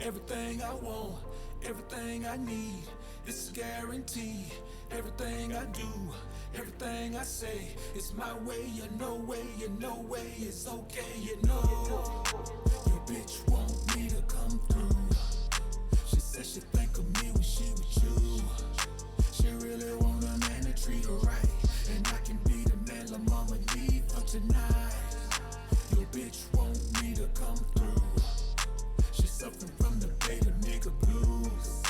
Everything I want, everything I need, it's a guarantee. Everything I do, everything I say, it's my way, you no way, you no way, it's okay, you know. Your bitch want me to come through. She said she think of me when she with you. She really want a man to treat her right, and I can be the man la mama need for tonight. Your bitch want me to come through. She suffering from the beta nigga blues.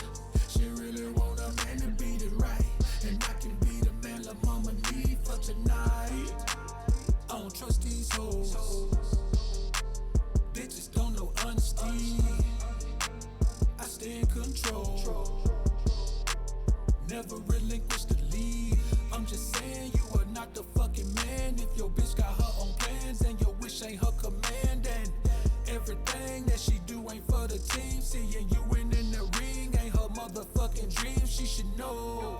She really want a man to beat it right, and I can be the man la mama need for tonight. I don't trust these hoes. Bitches don't know honesty. I stay in control. Never relinquish the lead. I'm just saying you are not the fucking man. If your bitch got her own plans and your wish ain't her command, and everything that she do ain't for the team. Seeing you in the ring ain't her motherfucking dream. She should know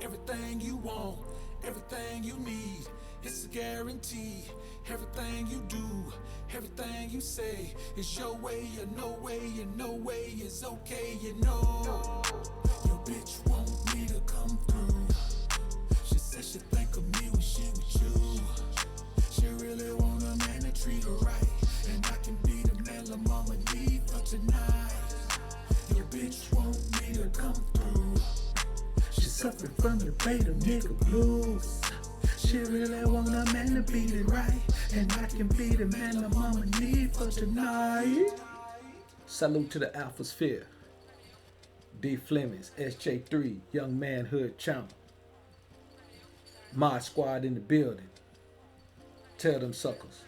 everything you want, everything you need, it's a guarantee. Everything you do, everything you say, it's your way, you no way, you no way, it's okay, you know. Your bitch want me to come through. She said she think of me when she with you. She really want a man to treat her right, and I can be the man la mama need for tonight. Your bitch want me to come through. She suffering from the beta nigga blues. She really want a man to beat it right, and I can be the man la mama need for tonight. Salute to the Alpha Sphere. D. Flemings, SJ3, Young Manhood Channel. Mod Squad in the building. Tell them suckers.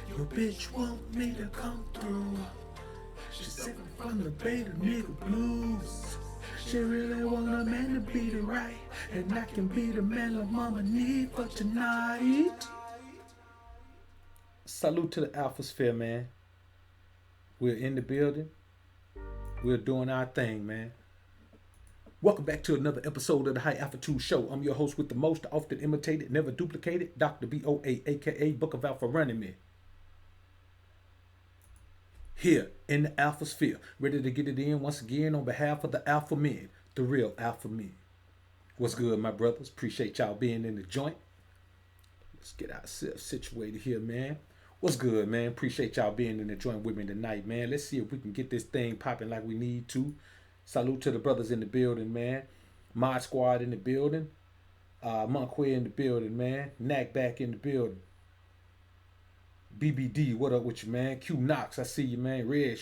Your bitch want me to come through. She's suffering from the beta nigga blues. She really want a man to beat it right, and I can be the man la mama need for tonight. Salute to the Alpha Sphere, man. We're in the building. We're doing our thing, man. Welcome back to another episode of the High Alpha 2 Show. I'm your host with the most, often imitated, never duplicated, Dr. BOA, aka Book of Alpha running me. Here in the Alpha Sphere, ready to get it in once again on behalf of the Alpha Men, the real Alpha Men. What's good, my brothers? Appreciate y'all being in the joint. Let's get ourselves situated here, man. What's good, man? Appreciate y'all being in the joint with me tonight, man. Let's see if we can get this thing popping like we need to. Salute to the brothers in the building, man. Mod Squad in the building. Monquay in the building, man. Knack back in the building. BBD, what up with you, man? Q Knox, I see you, man. Reg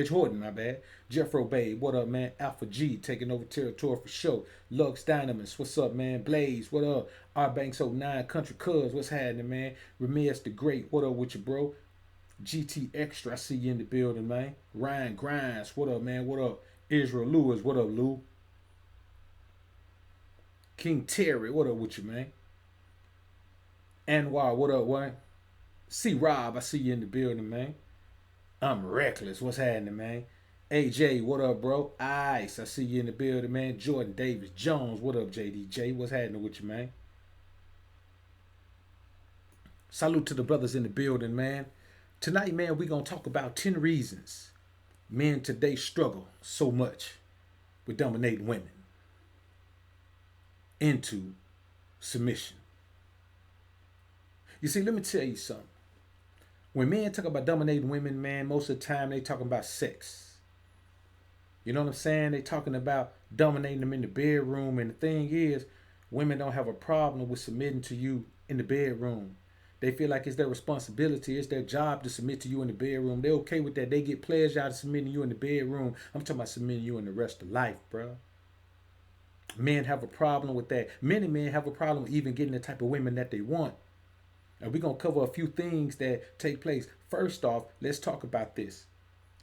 Horton, my bad. Jeffro Bay, what up, man? Alpha G, taking over territory for sure. Lux Dynamis, what's up, man? Blaze, what up? R Banks 09, Country Cuz, what's happening, man? Ramirez the Great, what up with you, bro? GT Extra, I see you in the building, man. Ryan Grimes, what up, man? What up? Israel Lewis, what up, Lou? King Terry, what up with you, man? Anwar, what up, what? C Rob, I see you in the building, man. I'm reckless. What's happening, man? AJ, what up, bro? Ice, I see you in the building, man. Jordan Davis Jones, what up, JDJ? What's happening with you, man? Salute to the brothers in the building, man. Tonight, man, we're going to talk about 10 reasons men today struggle so much with dominating women into submission. You see, let me tell you something. When men talk about dominating women, man, most of the time they talking about sex. You know what I'm saying? They talking about dominating them in the bedroom. And the thing is, women don't have a problem with submitting to you in the bedroom. They feel like it's their responsibility. It's their job to submit to you in the bedroom. They're okay with that. They get pleasure out of submitting you in the bedroom. I'm talking about submitting you in the rest of life, bro. Men have a problem with that. Many men have a problem even getting the type of women that they want. And we're going to cover a few things that take place. First off, let's talk about this.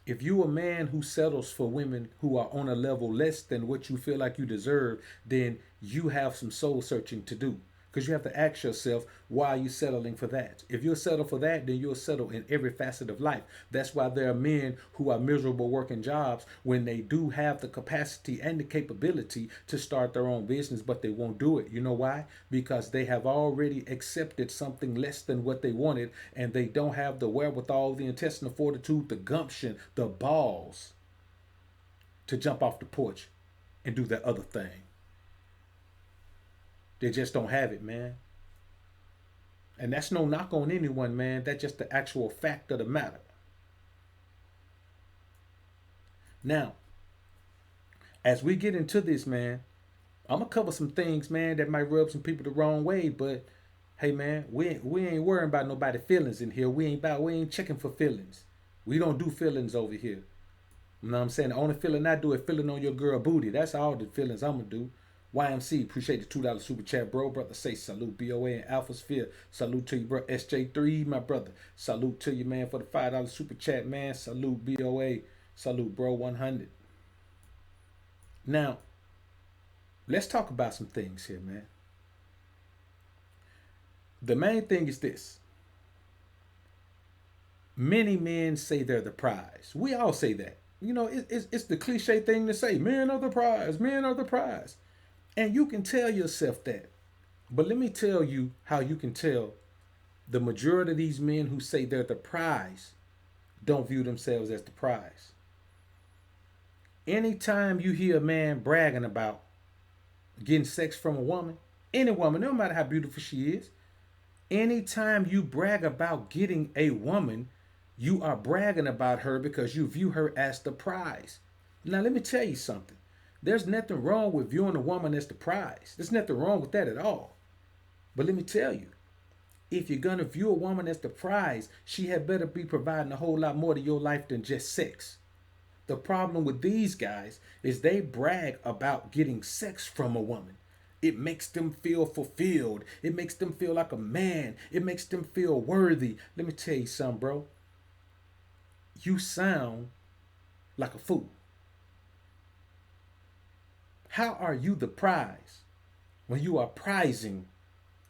If you a man who settles for women who are on a level less than what you feel like you deserve, then you have some soul searching to do. Because you have to ask yourself, why are you settling for that? If you'll settle for that, then you'll settle in every facet of life. That's why there are men who are miserable working jobs when they do have the capacity and the capability to start their own business, but they won't do it. You know why? Because they have already accepted something less than what they wanted, and they don't have the wherewithal, the intestinal fortitude, the gumption, the balls to jump off the porch and do that other thing. They just don't have it, man. And that's no knock on anyone, man. That's just the actual fact of the matter. Now, as we get into this, man, I'm going to cover some things, man, that might rub some people the wrong way. But, hey, man, we ain't worrying about nobody's feelings in here. We ain't checking for feelings. We don't do feelings over here. You know what I'm saying? The only feeling I do is feeling on your girl booty. That's all the feelings I'm going to do. YMC, appreciate the $2 super chat, bro. Brother, say salute. BOA and Alpha Sphere. Salute to you, bro. SJ3, my brother. Salute to you, man, for the $5 super chat, man. Salute, BOA. Salute, bro, 100. Now, let's talk about some things here, man. The main thing is this. Many men say they're the prize. We all say that. You know, it's the cliche thing to say. Men are the prize. Men are the prize. And you can tell yourself that. But let me tell you how you can tell the majority of these men who say they're the prize don't view themselves as the prize. Anytime you hear a man bragging about getting sex from a woman, any woman, no matter how beautiful she is, anytime you brag about getting a woman, you are bragging about her because you view her as the prize. Now, let me tell you something. There's nothing wrong with viewing a woman as the prize. There's nothing wrong with that at all. But let me tell you, if you're going to view a woman as the prize, she had better be providing a whole lot more to your life than just sex. The problem with these guys is they brag about getting sex from a woman. It makes them feel fulfilled. It makes them feel like a man. It makes them feel worthy. Let me tell you something, bro. You sound like a fool. How are you the prize when you are prizing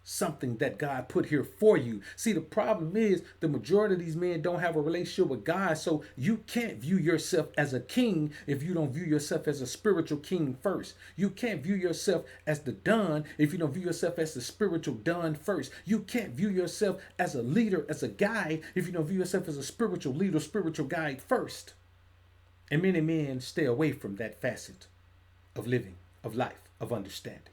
something that God put here for you? See, the problem is the majority of these men don't have a relationship with God, so you can't view yourself as a king if you don't view yourself as a spiritual king first. You can't view yourself as the Don if you don't view yourself as the spiritual Don first. You can't view yourself as a leader, as a guide, if you don't view yourself as a spiritual leader, spiritual guide first. And many men stay away from that facet of living, of life, of understanding.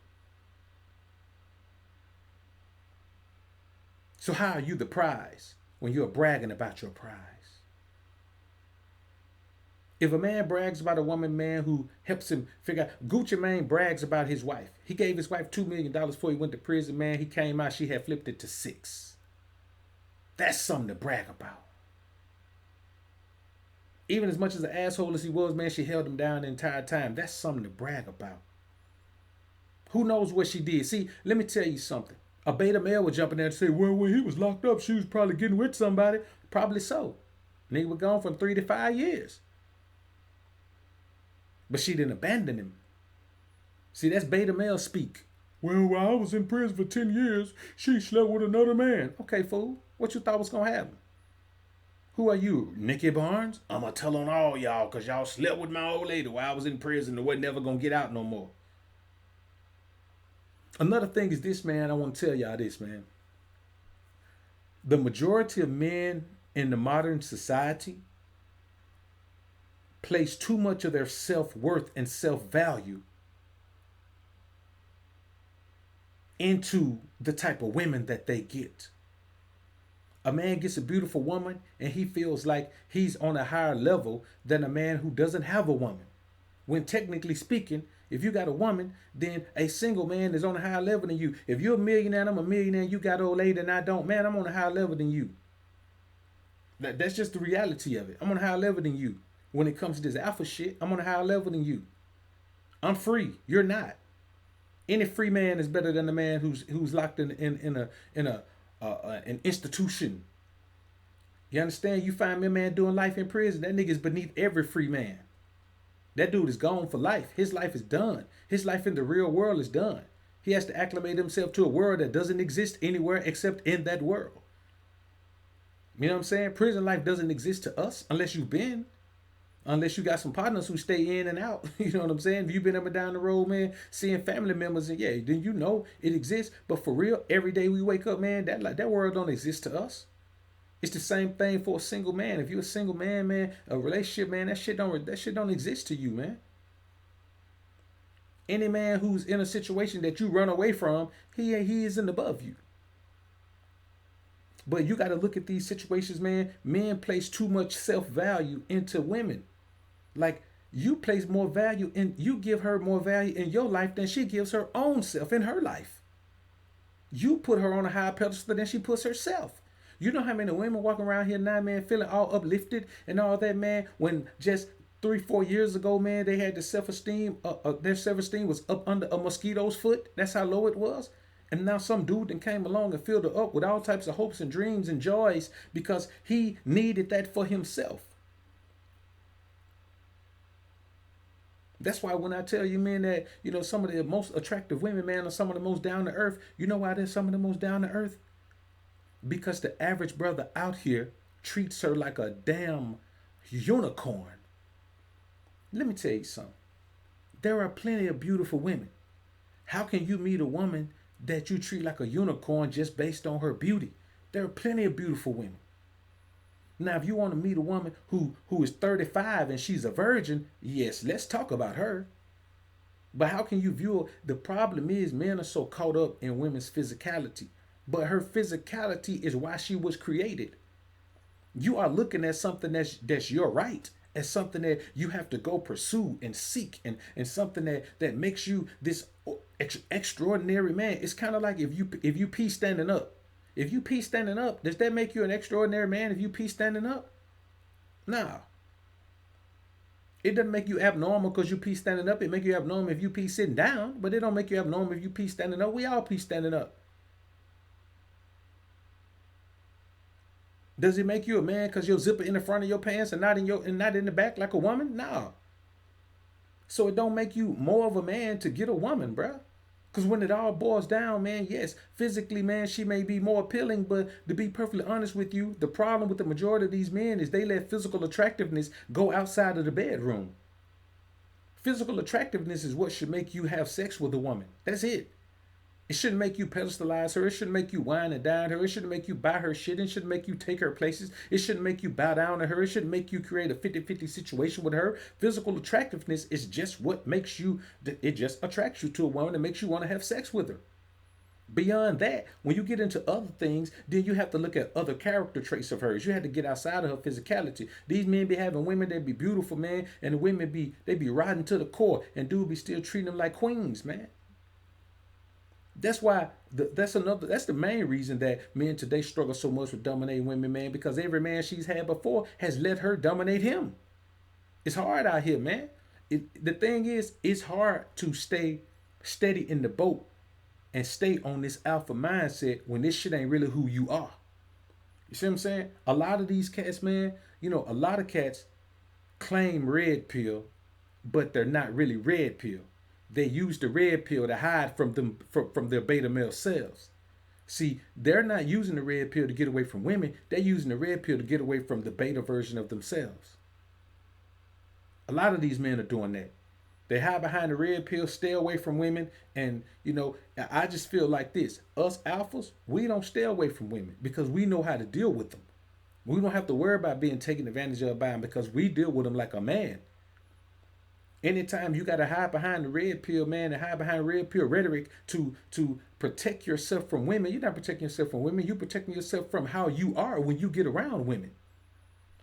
So how are you the prize when you're bragging about your prize? If a man brags about a woman, man, who helps him figure out, Gucci Mane brags about his wife. He gave his wife $2 million before he went to prison, man. He came out, she had flipped it to 6. That's something to brag about. Even as much as an asshole as he was, man, she held him down the entire time. That's something to brag about. Who knows what she did? See, let me tell you something. A beta male would jump in there and say, well, when he was locked up, she was probably getting with somebody. Probably so. Nigga was gone from 3 to 5 years. But she didn't abandon him. See, that's beta male speak. Well, while I was in prison for 10 years, she slept with another man. Okay, fool. What you thought was going to happen? Who are you, Nicky Barnes? I'm going to tell on all y'all because y'all slept with my old lady while I was in prison and wasn't never going to get out no more. Another thing is this, man. I want to tell y'all this, man. The majority of men in the modern society place too much of their self-worth and self-value into the type of women that they get. A man gets a beautiful woman and he feels like he's on a higher level than a man who doesn't have a woman. When technically speaking, if you got a woman, then a single man is on a higher level than you. If you're a millionaire and I'm a millionaire and you got an old lady and I don't, man, I'm on a higher level than you. That's just the reality of it. I'm on a higher level than you. When it comes to this alpha shit, I'm on a higher level than you. I'm free. You're not. Any free man is better than a man who's locked in an institution. You understand? You find me a man doing life in prison, that nigga's beneath every free man. That dude is gone for life. His life is done. His life in the real world is done. He has to acclimate himself to a world that doesn't exist anywhere except in that world. You know what I'm saying? Prison life doesn't exist to us unless you've been. Unless you got some partners who stay in and out. You know what I'm saying? If you've been up and down the road, man, seeing family members, and yeah, then you know it exists. But for real, every day we wake up, man, that world don't exist to us. It's the same thing for a single man. If you're a single man, man, a relationship, man, that shit don't exist to you, man. Any man who's in a situation that you run away from, he isn't above you. But you got to look at these situations, man. Men place too much self-value into women. Like, you place more value in, you give her more value in your life than she gives her own self in her life. You put her on a higher pedestal than she puts herself. You know how many women walking around here now, man, feeling all uplifted and all that, man, when just 3-4 years ago, man, they had the self-esteem, their self-esteem was up under a mosquito's foot. That's how low it was. And now some dude then came along and filled her up with all types of hopes and dreams and joys because he needed that for himself. That's why when I tell you, man, that, you know, some of the most attractive women, man, are some of the most down to earth. You know why they're some of the most down to earth? Because the average brother out here treats her like a damn unicorn. Let me tell you something. There are plenty of beautiful women. How can you meet a woman that you treat like a unicorn just based on her beauty? There are plenty of beautiful women. Now, if you want to meet a woman who is 35 and she's a virgin, yes, let's talk about her. But how can you view her? The problem is men are so caught up in women's physicality. But her physicality is why she was created. You are looking at something that's your right, as something that you have to go pursue and seek, and something that makes you this extraordinary man. It's kind of like if you pee standing up. If you pee standing up, does that make you an extraordinary man if you pee standing up? Nah. It doesn't make you abnormal because you pee standing up. It make you abnormal if you pee sitting down, but it don't make you abnormal if you pee standing up. We all pee standing up. Does it make you a man because your zipper in the front of your pants and not in the back like a woman? No. So it don't make you more of a man to get a woman, bruh. Because when it all boils down, man, yes, physically, man, she may be more appealing, but to be perfectly honest with you, the problem with the majority of these men is they let physical attractiveness go outside of the bedroom. Physical attractiveness is what should make you have sex with a woman. That's it. It shouldn't make you pedestalize her. It shouldn't make you wine and dine her. It shouldn't make you buy her shit. It shouldn't make you take her places. It shouldn't make you bow down to her. It shouldn't make you create a 50-50 situation with her. Physical attractiveness is just what makes you, it just attracts you to a woman and makes you want to have sex with her. Beyond that, when you get into other things, then you have to look at other character traits of hers. You have to get outside of her physicality. These men be having women that be beautiful, man, and the women they be riding to the core, and dude be still treating them like queens, man. That's why that's the main reason that men today struggle so much with dominating women, man, because every man she's had before has let her dominate him. It's hard out here, man. The thing is, it's hard to stay steady in the boat and stay on this alpha mindset when this shit ain't really who you are. You see what I'm saying? A lot of these cats, man, you know, a lot of cats claim red pill, but they're not really red pill. They use the red pill to hide from them from their beta male selves. See, they're not using the red pill to get away from women. They're using the red pill to get away from the beta version of themselves. A lot of these men are doing that. They hide behind the red pill, stay away from women. And, you know, I just feel like this. Us alphas, we don't stay away from women because we know how to deal with them. We don't have to worry about being taken advantage of by them because we deal with them like a man. Anytime you got to hide behind the red pill, man, and hide behind red pill rhetoric to protect yourself from women, you're not protecting yourself from women. You're protecting yourself from how you are when you get around women.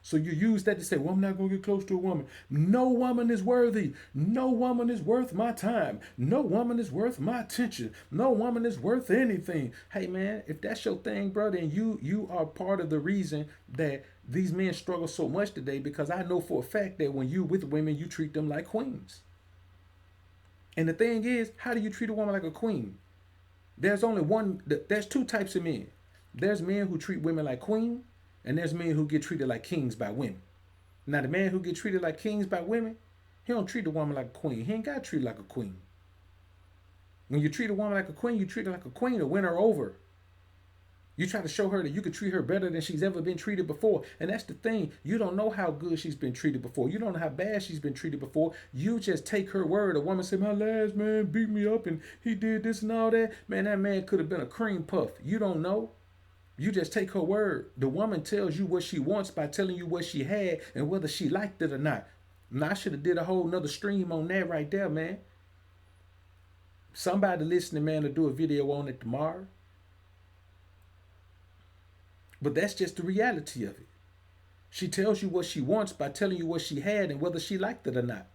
So you use that to say, well, I'm not going to get close to a woman. No woman is worthy. No woman is worth my time. No woman is worth my attention. No woman is worth anything. Hey, man, if that's your thing, bro, then you are part of the reason that these men struggle so much today, because I know for a fact that when you with women, you treat them like queens. And the thing is, how do you treat a woman like a queen? There's two types of men. There's men who treat women like queens, and there's men who get treated like kings by women. Now, the man who get treated like kings by women, he don't treat a woman like a queen. He ain't got to treat like a queen. When you treat a woman like a queen, you treat her like a queen to win her over. You try to show her that you can treat her better than she's ever been treated before. And that's the thing. You don't know how good she's been treated before. You don't know how bad she's been treated before. You just take her word. A woman say, my last man beat me up and he did this and all that. Man, that man could have been a cream puff. You don't know. You just take her word. The woman tells you what she wants by telling you what she had and whether she liked it or not. Now, I should have did a whole nother stream on that right there, man. Somebody listening, man, to do a video on it tomorrow. But that's just the reality of it. She tells you what she wants by telling you what she had and whether she liked it or not.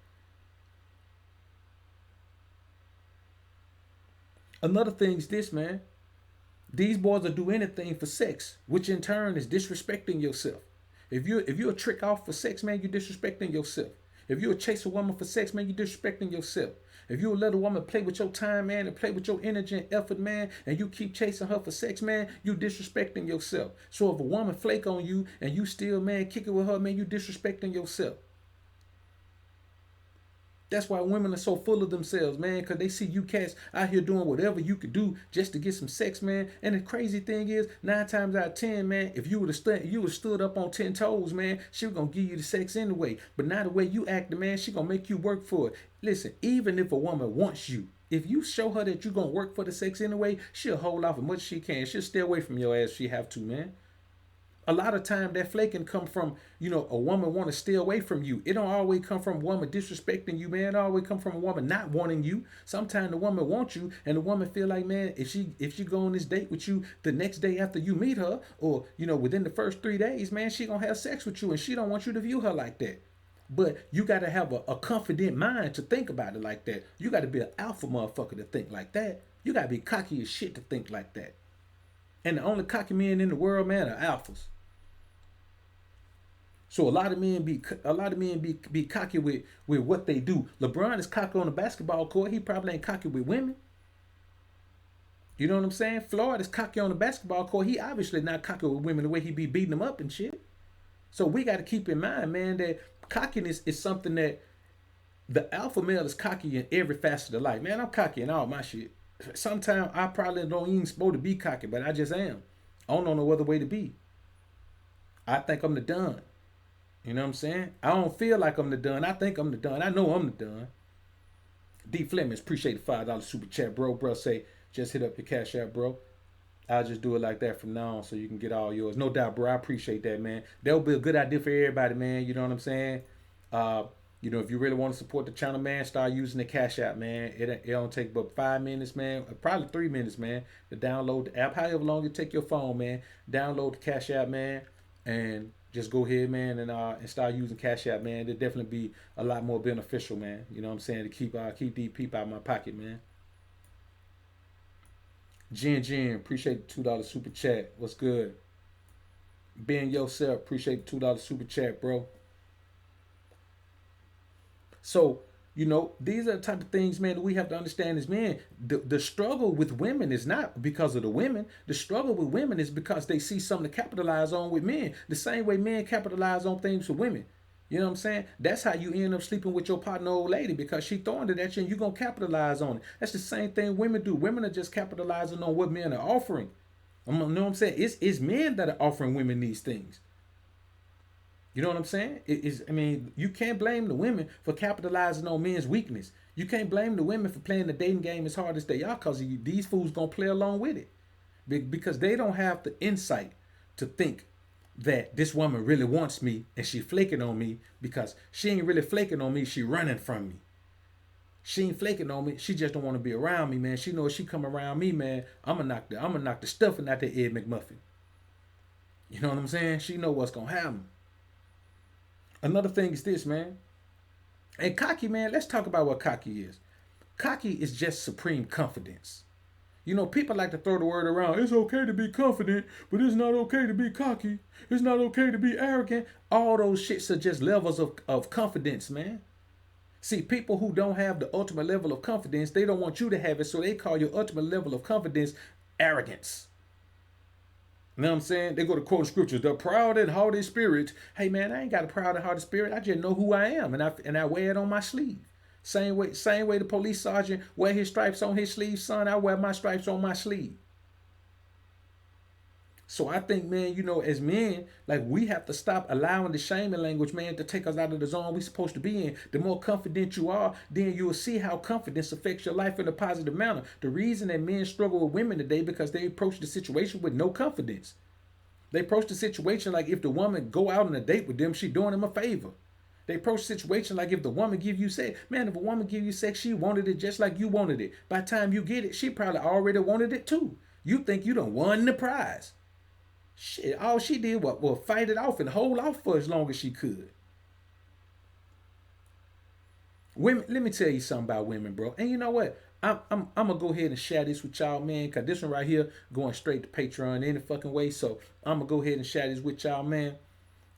Another thing is this, man. These boys will do anything for sex, which in turn is disrespecting yourself. If you're a trick off for sex, man, you're disrespecting yourself. If you'll chase a woman for sex, man, you're disrespecting yourself. If you'll let a woman play with your time, man, and play with your energy and effort, man, and you keep chasing her for sex, man, you disrespecting yourself. So if a woman flake on you and you still, man, kick it with her, man, you disrespecting yourself. That's why women are so full of themselves, man, because they see you cats out here doing whatever you could do just to get some sex, man. And the crazy thing is, 9 times out of 10, man, if you would have stood up on 10 toes, man, she was going to give you the sex anyway. But now the way you acting, man, she going to make you work for it. Listen, even if a woman wants you, if you show her that you're going to work for the sex anyway, she'll hold off as much as she can. She'll stay away from your ass if she have to, man. A lot of time that flaking come from, a woman want to stay away from you. It don't always come from a woman disrespecting you, man. It always come from a woman not wanting you. Sometimes the woman wants you and the woman feel like, man, if she go on this date with you the next day after you meet her or, within the first 3 days, man, she going to have sex with you and she don't want you to view her like that. But you got to have a confident mind to think about it like that. You got to be an alpha motherfucker to think like that. You got to be cocky as shit to think like that. And the only cocky men in the world, man, are alphas. So a lot of men be cocky with what they do. LeBron is cocky on the basketball court. He probably ain't cocky with women. You know what I'm saying? Floyd is cocky on the basketball court. He obviously not cocky with women the way he be beating them up and shit. So we got to keep in mind, man, that cockiness is something that the alpha male is cocky in every facet of life. Man, I'm cocky in all my shit. Sometimes I probably don't even supposed to be cocky, but I just am. I don't know no other way to be. I think I'm the done. You know what I'm saying? I don't feel like I'm the done. I think I'm the done. I know I'm the done. D Flemings, appreciate the $5 super chat, bro. Bro, say, just hit up your Cash App, bro. I'll just do it like that from now on so you can get all yours. No doubt, bro. I appreciate that, man. That'll be a good idea for everybody, man. You know what I'm saying? If you really want to support the channel, man, start using the Cash App, man. It don't take but 5 minutes, man. Probably 3 minutes, man, to download the app. However long it take your phone, man. Download the Cash App, man, and just go ahead, man, and start using Cash App, man. It'll definitely be a lot more beneficial, man. You know what I'm saying? To keep these people out of my pocket, man. Jen, appreciate the $2 super chat. What's good? Ben yourself, appreciate the $2 super chat, bro. So, these are the type of things, man, that we have to understand as men. The struggle with women is not because of the women. The struggle with women is because they see something to capitalize on with men. The same way men capitalize on things with women. You know what I'm saying? That's how you end up sleeping with your partner, old lady, because she throwing it at you and you're going to capitalize on it. That's the same thing women do. Women are just capitalizing on what men are offering. You know what I'm saying? It's men that are offering women these things. You know what I'm saying? You can't blame the women for capitalizing on men's weakness. You can't blame the women for playing the dating game as hard as they are, because these fools gonna play along with it. Because they don't have the insight to think that this woman really wants me and she flaking on me, because she ain't really flaking on me, she running from me. She ain't flaking on me, she just don't want to be around me, man. She knows if she come around me, man, I'm gonna knock the stuffing out that Ed McMuffin. You know what I'm saying? She know what's gonna happen. Another thing is this, man. And cocky, man, let's talk about what cocky is. Cocky is just supreme confidence. People like to throw the word around. It's okay to be confident, but it's not okay to be cocky. It's not okay to be arrogant. All those shits are just levels of confidence, man. See, people who don't have the ultimate level of confidence, they don't want you to have it, so they call your ultimate level of confidence arrogance. You know what I'm saying? They go to quote scriptures, the proud and haughty spirit. Hey, man, I ain't got a proud and haughty spirit. I just know who I am, and I wear it on my sleeve. Same way the police sergeant wear his stripes on his sleeve, son, I wear my stripes on my sleeve. So I think, man, as men, like, we have to stop allowing the shaming language, man, to take us out of the zone we're supposed to be in. The more confident you are, then you will see how confidence affects your life in a positive manner. The reason that men struggle with women today because they approach the situation with no confidence. They approach the situation like if the woman go out on a date with them, she doing them a favor. They approach the situation like if the woman give you sex, man, if a woman give you sex, she wanted it just like you wanted it. By the time you get it, she probably already wanted it too. You think you done won the prize. Shit, all she did was fight it off and hold off for as long as she could. Women, let me tell you something about women, bro. And you know what? I'm gonna go ahead and share this with y'all, man, cause this one right here going straight to Patreon any fucking way. So I'm gonna go ahead and share this with y'all, man.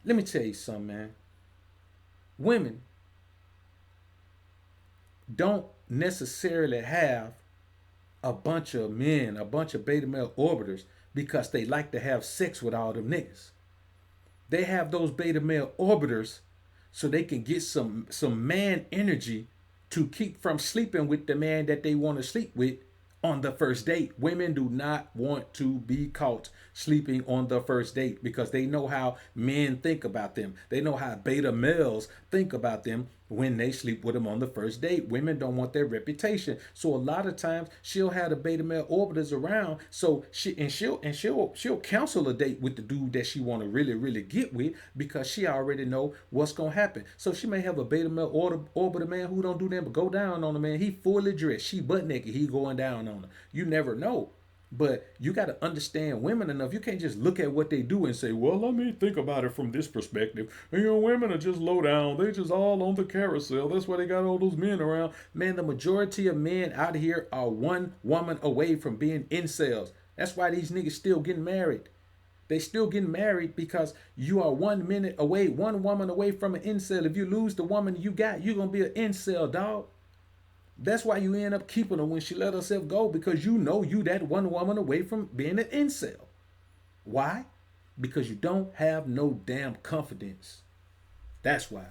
Let me tell you something, man. Women don't necessarily have a bunch of men, a bunch of beta male orbiters because they like to have sex with all them niggas. They have those beta male orbiters so they can get some man energy to keep from sleeping with the man that they want to sleep with on the first date. Women do not want to be caught sleeping on the first date because they know how men think about them. They know how beta males think about them when they sleep with them on the first date. Women don't want their reputation. So a lot of times she'll have the beta male orbiters around. So she'll cancel a date with the dude that she want to really get with because she already know what's gonna happen. So she may have a beta male orbiter man who don't do that but go down on the man. He fully dressed, she butt naked, he going down on her. You never know. But you got to understand women enough. You can't just look at what they do and say, well, let me think about it from this perspective. And, women are just low down. They just all on the carousel. That's why they got all those men around. Man, the majority of men out here are one woman away from being incels. That's why these niggas still getting married. They still getting married because you are 1 minute away, one woman away from an incel. If you lose the woman you got, you're going to be an incel, dog. That's why you end up keeping her when she let herself go, because you know you that one woman away from being an incel. Why? Because you don't have no damn confidence. That's why.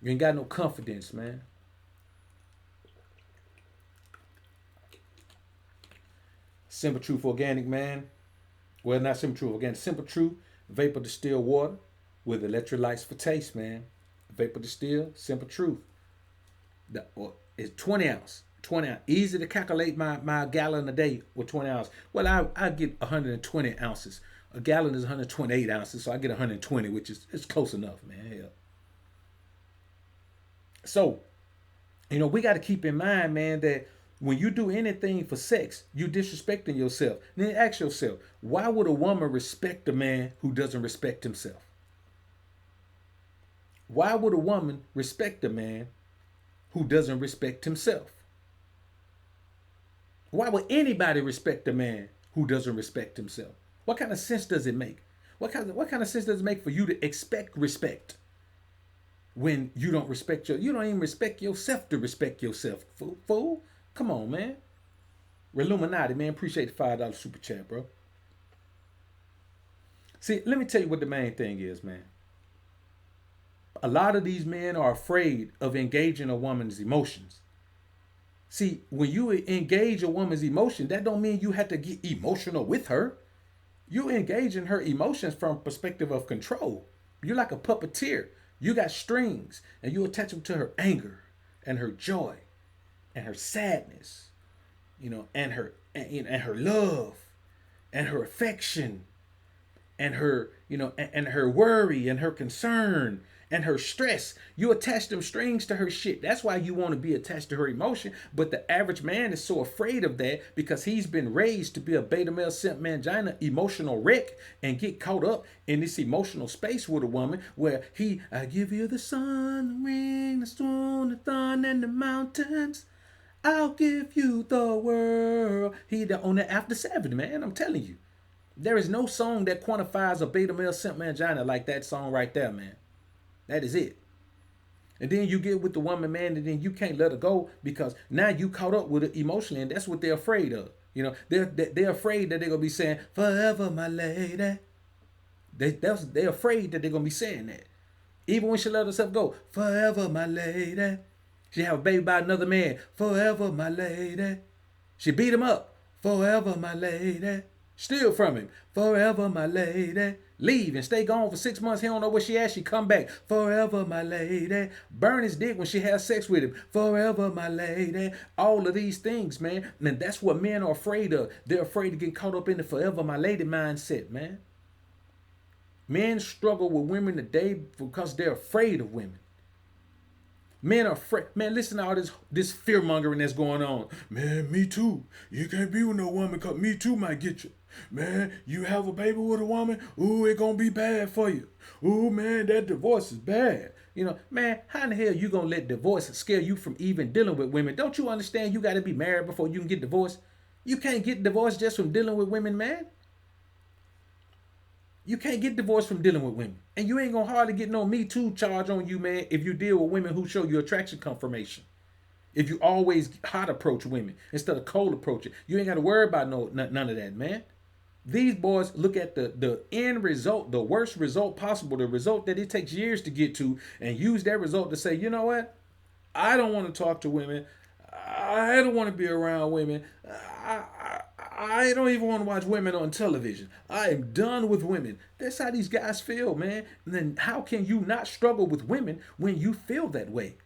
You ain't got no confidence, man. Simple Truth Organic, man. Well, not Simple Truth Organic. Simple Truth Vapor Distilled Water with electrolytes for taste, man. Vapor Distilled, Simple Truth. It's 20 ounce. 20 ounce. Easy to calculate my gallon a day with 20 ounces. Well, I get 120 ounces. A gallon is 128 ounces, so I get 120, which is it's close enough, man. Hell. So, we got to keep in mind, man, that when you do anything for sex, you disrespecting yourself. Then ask yourself, why would a woman respect a man who doesn't respect himself? Why would a woman respect a man who doesn't respect himself? Why would anybody respect a man who doesn't respect himself? What kind of sense does it make? What kind of sense does it make for you to expect respect when you don't respect you don't even respect yourself to respect yourself, fool? Come on, man. Illuminati, man, appreciate the $5 super chat, bro. See, let me tell you what the main thing is, man. A lot of these men are afraid of engaging a woman's emotions. See, when you engage a woman's emotion, that don't mean you have to get emotional with her. You engage in her emotions from a perspective of control. You're like a puppeteer. You got strings, and you attach them to her anger and her joy and her sadness, and her love and her affection and her, and her worry and her concern and her stress. You attach them strings to her shit. That's why you want to be attached to her emotion. But the average man is so afraid of that because he's been raised to be a beta male simp mangina emotional wreck and get caught up in this emotional space with a woman where I give you the sun, the ring, the storm, the thunder, and the mountains. I'll give you the world. He on the after 7, man. I'm telling you. There is no song that quantifies a beta male simp mangina like that song right there, man. That is it. And then you get with the woman, man, and then you can't let her go because now you caught up with her emotionally, and that's what they're afraid of. They're afraid that they're gonna be saying, "Forever, my lady." They're afraid that they're gonna be saying that. Even when she let herself go, "Forever, my lady." She have a baby by another man. Forever, my lady. She beat him up. Forever, my lady. Steal from him. Forever, my lady. Leave and stay gone for 6 months. He don't know where she at. She come back. Forever, my lady. Burn his dick when she has sex with him. Forever, my lady. All of these things, man. And that's what men are afraid of. They're afraid to get caught up in the forever, my lady mindset, man. Men struggle with women today because they're afraid of women. Men are afraid. Man, listen to all this fear mongering that's going on. Man, me too. You can't be with no woman because me too might get you. Man, you have a baby with a woman, ooh, it gonna be bad for you. Ooh, man, that divorce is bad. You know, man, how in the hell you gonna let divorce scare you from even dealing with women? Don't you understand you gotta be married before you can get divorced? You can't get divorced just from dealing with women, man. You can't get divorced from dealing with women. And you ain't gonna hardly get no Me Too charge on you, man, if you deal with women who show you attraction confirmation. If you always hot approach women instead of cold approach it. You ain't gotta worry about none of that, man. These boys look at the end result, the worst result possible, the result that it takes years to get to, and use that result to say, you know what? I don't want to talk to women. I don't want to be around women. I don't even want to watch women on television. I am done with women. That's how these guys feel, man. And then how can you not struggle with women when you feel that way?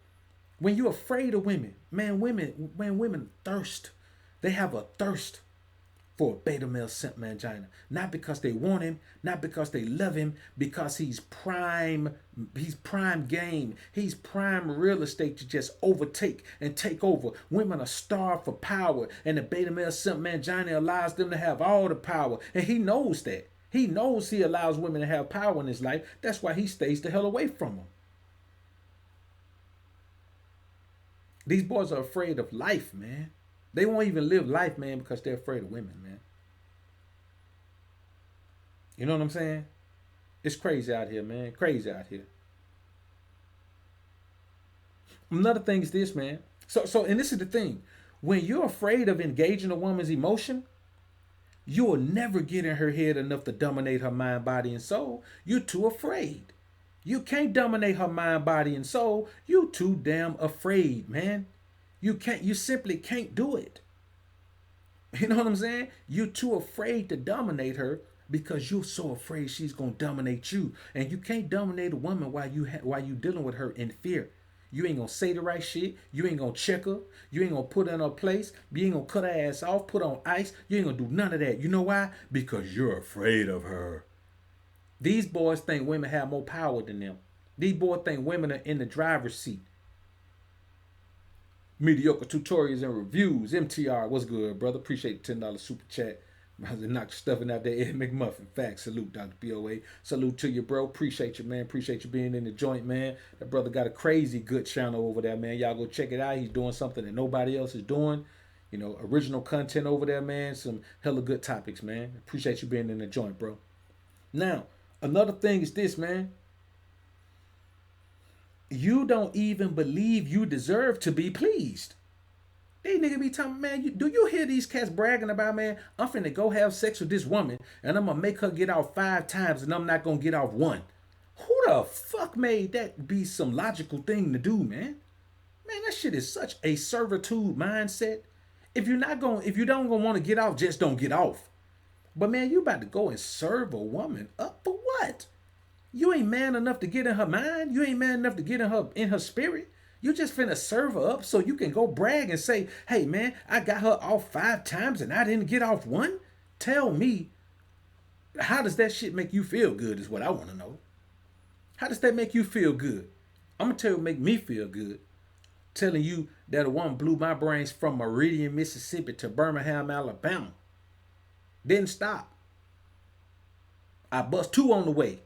When you're afraid of women. Man, women thirst. They have a thirst for a beta male simp mangina. Not because they want him, not because they love him, because he's prime game. He's prime real estate to just overtake and take over. Women are starved for power, and the beta male simp mangina allows them to have all the power. And he knows that. He knows he allows women to have power in his life. That's why he stays the hell away from them. These boys are afraid of life, man. They won't even live life, man, because they're afraid of women, man. You know what I'm saying? It's crazy out here, man. Crazy out here. Another thing is this, man. So, and this is the thing. When you're afraid of engaging a woman's emotion, you will never get in her head enough to dominate her mind, body, and soul. You're too afraid. You can't dominate her mind, body, and soul. You too damn afraid, man. You simply can't do it. You know what I'm saying? You're too afraid to dominate her because you're so afraid she's gonna dominate you. And you can't dominate a woman while you dealing with her in fear. You ain't gonna say the right shit. You ain't gonna check her. You ain't gonna put her in her place. You ain't gonna cut her ass off, put her on ice. You ain't gonna do none of that. You know why? Because you're afraid of her. These boys think women have more power than them. These boys think women are in the driver's seat. Mediocre tutorials and reviews. MTR, what's good, brother? Appreciate the $10 super chat. I was knock stuffing out there, Ed McMuffin. Facts. Salute, Dr. BOA. Salute to you, bro. Appreciate you, man. Appreciate you being in the joint, man. That brother got a crazy good channel over there, man. Y'all go check it out. He's doing something that nobody else is doing. You know, original content over there, man. Some hella good topics, man. Appreciate you being in the joint, bro. Now, another thing is this, man. You don't even believe you deserve to be pleased. These niggas be talking, man, do you hear these cats bragging about, man, I'm finna go have sex with this woman and I'm gonna make her get off 5 times and I'm not gonna get off 1. Who the fuck made that be some logical thing to do, man? Man, that shit is such a servitude mindset. If you don't gonna want to get off, just don't get off. But man, you about to go and serve a woman up for what? You ain't man enough to get in her mind. You ain't man enough to get in her spirit. You just finna serve her up so you can go brag and say, hey man, I got her off 5 times and I didn't get off 1? Tell me, how does that shit make you feel good is what I want to know. How does that make you feel good? I'm gonna tell you what make me feel good. Telling you that a woman blew my brains from Meridian, Mississippi to Birmingham, Alabama. Didn't stop. I bust 2 on the way.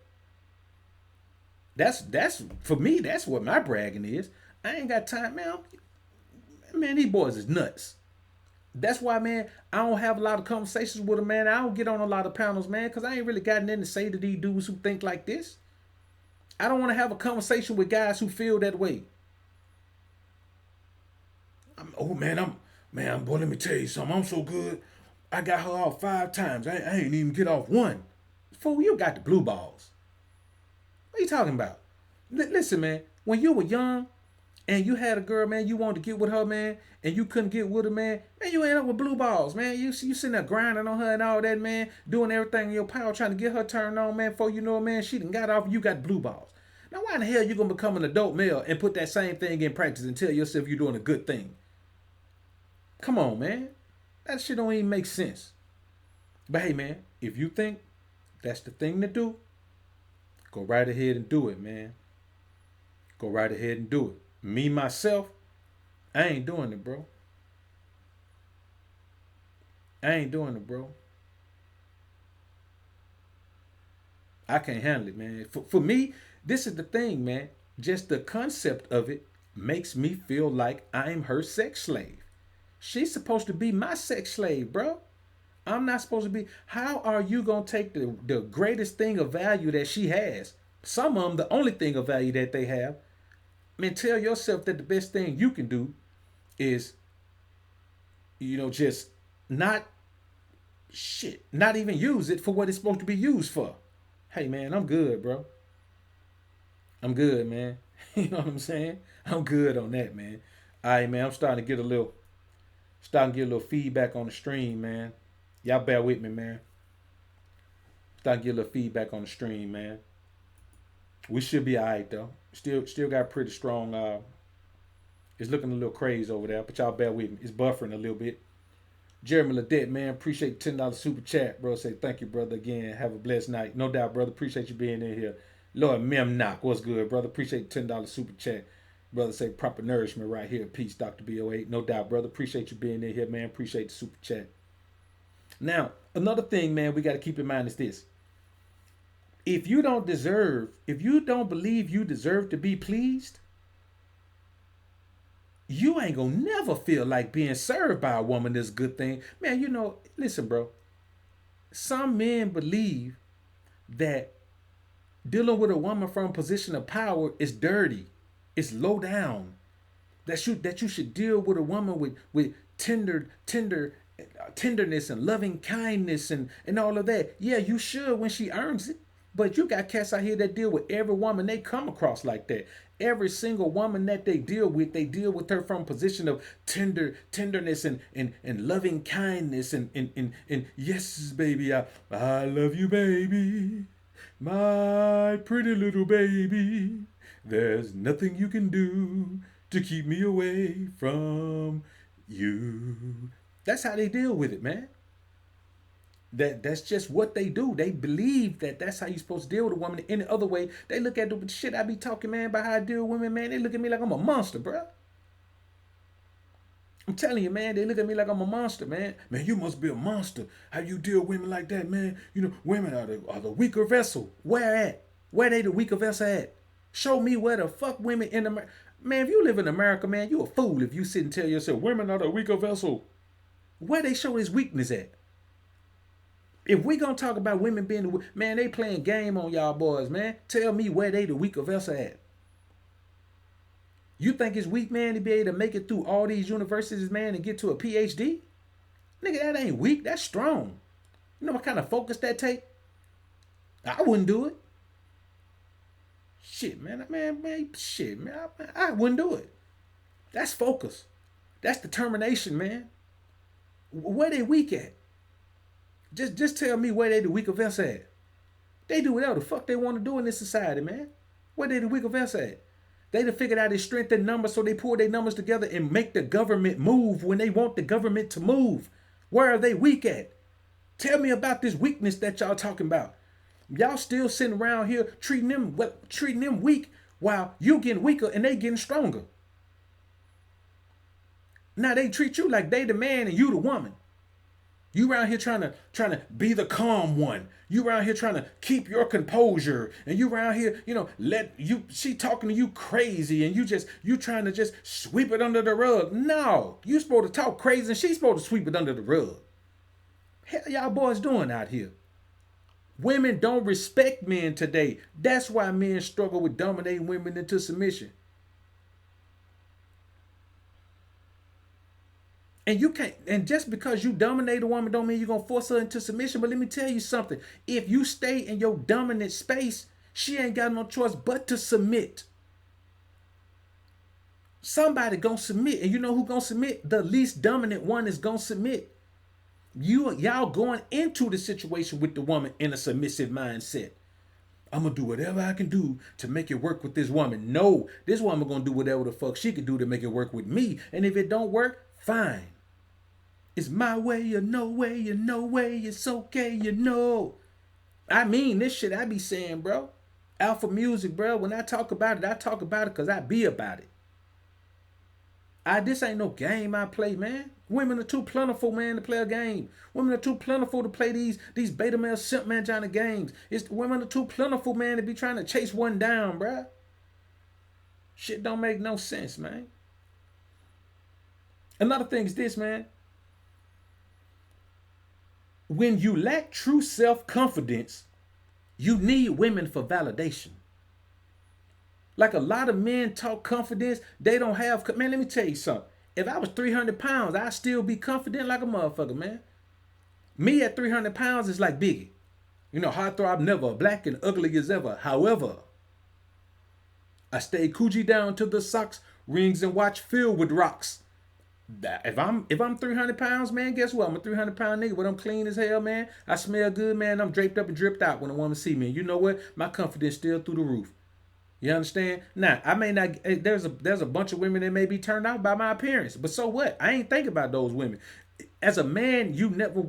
That's for me, that's what my bragging is. I ain't got time, man. Man, these boys is nuts. That's why, man, I don't have a lot of conversations with them, man. I don't get on a lot of panels, man, because I ain't really got nothing to say to these dudes who think like this. I don't want to have a conversation with guys who feel that way. Boy, let me tell you something. I'm so good. I got her off 5 times. I ain't even get off 1. Fool, you got the blue balls. What are you talking about? Listen, man, when you were young and you had a girl, man, you wanted to get with her, man, and you couldn't get with her, man, you end up with blue balls, man. You sitting there grinding on her and all that, man, doing everything in your power, trying to get her turned on, man. Before you know it, man, she done got off, you got blue balls. Now, why in the hell you gonna become an adult male and put that same thing in practice and tell yourself you're doing a good thing? Come on, man. That shit don't even make sense. But hey, man, if you think that's the thing to do, go right ahead and do it, man. Go right ahead and do it. Me, myself, I ain't doing it, bro. I ain't doing it, bro. I can't handle it, man. For me, this is the thing, man. Just the concept of it makes me feel like I'm her sex slave. She's supposed to be my sex slave, bro. I'm not supposed to be. How are you going to take the greatest thing of value that she has? Some of them, the only thing of value that they have. I mean, tell yourself that the best thing you can do is, just not even use it for what it's supposed to be used for. Hey, man, I'm good, bro. I'm good, man. You know what I'm saying? I'm good on that, man. All right, man, I'm starting to get a little feedback on the stream, man. Y'all bear with me, man. Starting to get a little feedback on the stream, man. We should be all right, though. Still got pretty strong. It's looking a little crazy over there, but y'all bear with me. It's buffering a little bit. Jeremy Ledette, man, appreciate the $10 super chat, bro. Say thank you, brother, again. Have a blessed night. No doubt, brother. Appreciate you being in here. Lord Memnock, what's good, brother? Appreciate the $10 super chat. Brother say proper nourishment right here. Peace, Dr. B08. No doubt, brother. Appreciate you being in here, man. Appreciate the super chat. Now, another thing, man, we got to keep in mind is this. If you don't believe you deserve to be pleased, you ain't gonna never feel like being served by a woman is a good thing. Man, listen, bro. Some men believe that dealing with a woman from a position of power is dirty. It's low down. That you should deal with a woman with tenderness and loving kindness and all of that. Yeah, you should when she earns it. But you got cats out here that deal with every woman they come across like that. Every single woman that they deal with her from a position of tenderness and loving kindness and yes, baby, I love you, baby. My pretty little baby. There's nothing you can do to keep me away from you. That's how they deal with it, man. That's just what they do. They believe that that's how you're supposed to deal with a woman. Any other way, they look at the shit I be talking, man, about how I deal with women, man. They look at me like I'm a monster, bro. I'm telling you, man, they look at me like I'm a monster, man. Man, you must be a monster. How you deal with women like that, man? Women are the weaker vessel. Where at? Where they the weaker vessel at? Show me where the fuck women in America. Man, if you live in America, man, you a fool if you sit and tell yourself women are the weaker vessel. Where they show this weakness at? If we gonna talk about women being the man, they playing game on y'all boys, man. Tell me where they the weaker vessel at. You think it's weak, man, to be able to make it through all these universities, man, and get to a PhD? Nigga, that ain't weak. That's strong. You know what kind of focus that take? I wouldn't do it. Shit, man. I wouldn't do it. That's focus. That's determination, man. Where they weak at? Just tell me where they the weaker vessel at. They do whatever the fuck they want to do in this society, man. Where they the weaker vessel at? They done figured out their strength in numbers, so they pull their numbers together and make the government move when they want the government to move. Where are they weak at? Tell me about this weakness that y'all talking about. Y'all still sitting around here treating them weak while you getting weaker and they getting stronger. Now they treat you like they the man and you the woman. You around here trying to be the calm one. You around here trying to keep your composure, and you around here, she talking to you crazy, and you trying to just sweep it under the rug. No, you supposed to talk crazy, and she's supposed to sweep it under the rug. Hell, y'all boys doing out here? Women don't respect men today. That's why men struggle with dominating women into submission. And you can't, and just because you dominate a woman don't mean you're gonna force her into submission. But let me tell you something. If you stay in your dominant space, she ain't got no choice but to submit. Somebody gonna submit. And you know who gonna submit? The least dominant one is gonna submit. Y'all going into the situation with the woman in a submissive mindset. I'm gonna do whatever I can do to make it work with this woman. No, this woman gonna do whatever the fuck she can do to make it work with me. And if it don't work, fine. It's my way or no way, or no way, it's okay, you know. I mean this shit I be saying, bro. Alpha music, bro. When I talk about it because I be about it. This ain't no game I play, man. Women are too plentiful, man, to play a game. Women are too plentiful to play these beta male simp man kind of games. Women are too plentiful, man, to be trying to chase one down, bruh. Shit don't make no sense, man. Another thing is this, man. When you lack true self-confidence, you need women for validation. Like a lot of men talk confidence, they don't have. Man, let me tell you something. If I was 300 pounds, I'd still be confident like a motherfucker, man. Me at 300 pounds is like Biggie. You know, heartthrob never, black and ugly as ever. However, I stay Coochie down to the socks, rings and watch filled with rocks. If I'm 300 pounds, man, guess what? I'm a 300 pound nigga, but I'm clean as hell, man. I smell good, man. I'm draped up and dripped out when a woman see me. And you know what? My confidence still through the roof. You understand? Now, I may not. There's a bunch of women that may be turned out by my appearance, but so what? I ain't think about those women. As a man, you never.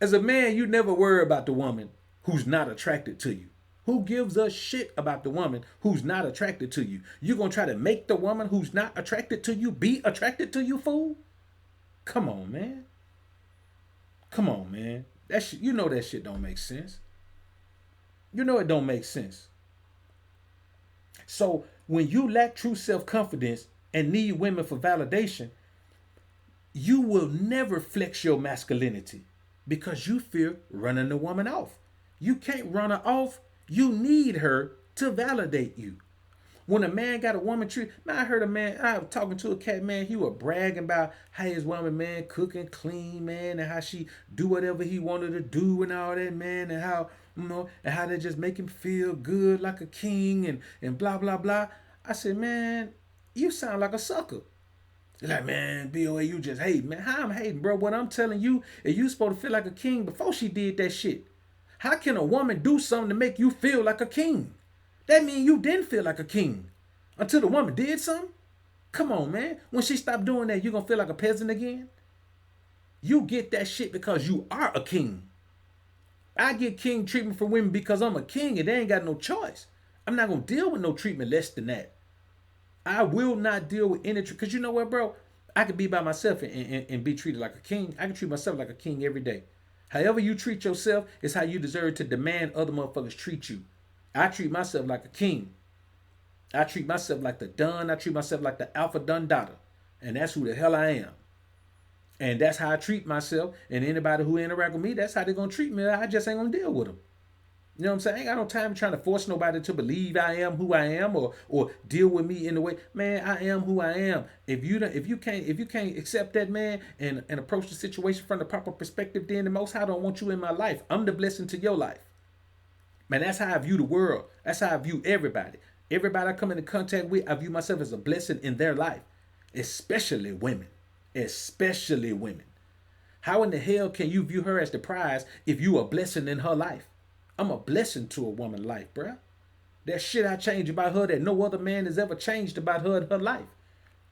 As a man, you never worry about the woman who's not attracted to you. Who gives a shit about the woman who's not attracted to you? You gonna try to make the woman who's not attracted to you be attracted to you, fool? Come on, man. Come on, man. You know that shit don't make sense. You know it don't make sense. So when you lack true self-confidence and need women for validation, you will never flex your masculinity because you fear running the woman off. You can't run her off. You need her to validate you. When a man got a woman treat, man, I heard a man, I was talking to a cat, man, he was bragging about how his woman, man, cooking clean, man, and how she do whatever he wanted to do and all that, man, and how, you know, and how they just make him feel good like a king and blah, blah, blah. I said, man, you sound like a sucker. He's like, man, BOA, you just hate, man. How I'm hating, bro? What I'm telling you is you supposed to feel like a king before she did that shit. How can a woman do something to make you feel like a king? That means you didn't feel like a king until the woman did something. Come on, man. When she stopped doing that, you gonna feel like a peasant again? You get that shit because you are a king. I get king treatment for women because I'm a king and they ain't got no choice. I'm not gonna deal with no treatment less than that. I will not deal with any because you know what, bro? I could be by myself and be treated like a king. I can treat myself like a king every day. However you treat yourself is how you deserve to demand other motherfuckers treat you. I treat myself like a king. I treat myself like the Don. I treat myself like the Alpha Dundada. And that's who the hell I am. And that's how I treat myself. And anybody who interact with me, that's how they're going to treat me. I just ain't going to deal with them. You know what I'm saying? I ain't got no time trying to force nobody to believe I am who I am or deal with me in the way. Man, I am who I am. If you can't accept that, man, and approach the situation from the proper perspective, then the Most High don't want you in my life. I'm the blessing to your life. Man, that's how I view the world. That's how I view everybody. Everybody I come into contact with, I view myself as a blessing in their life. Especially women. Especially women. How in the hell can you view her as the prize if you a blessing in her life? I'm a blessing to a woman's life, bruh. There's shit I change about her that no other man has ever changed about her in her life.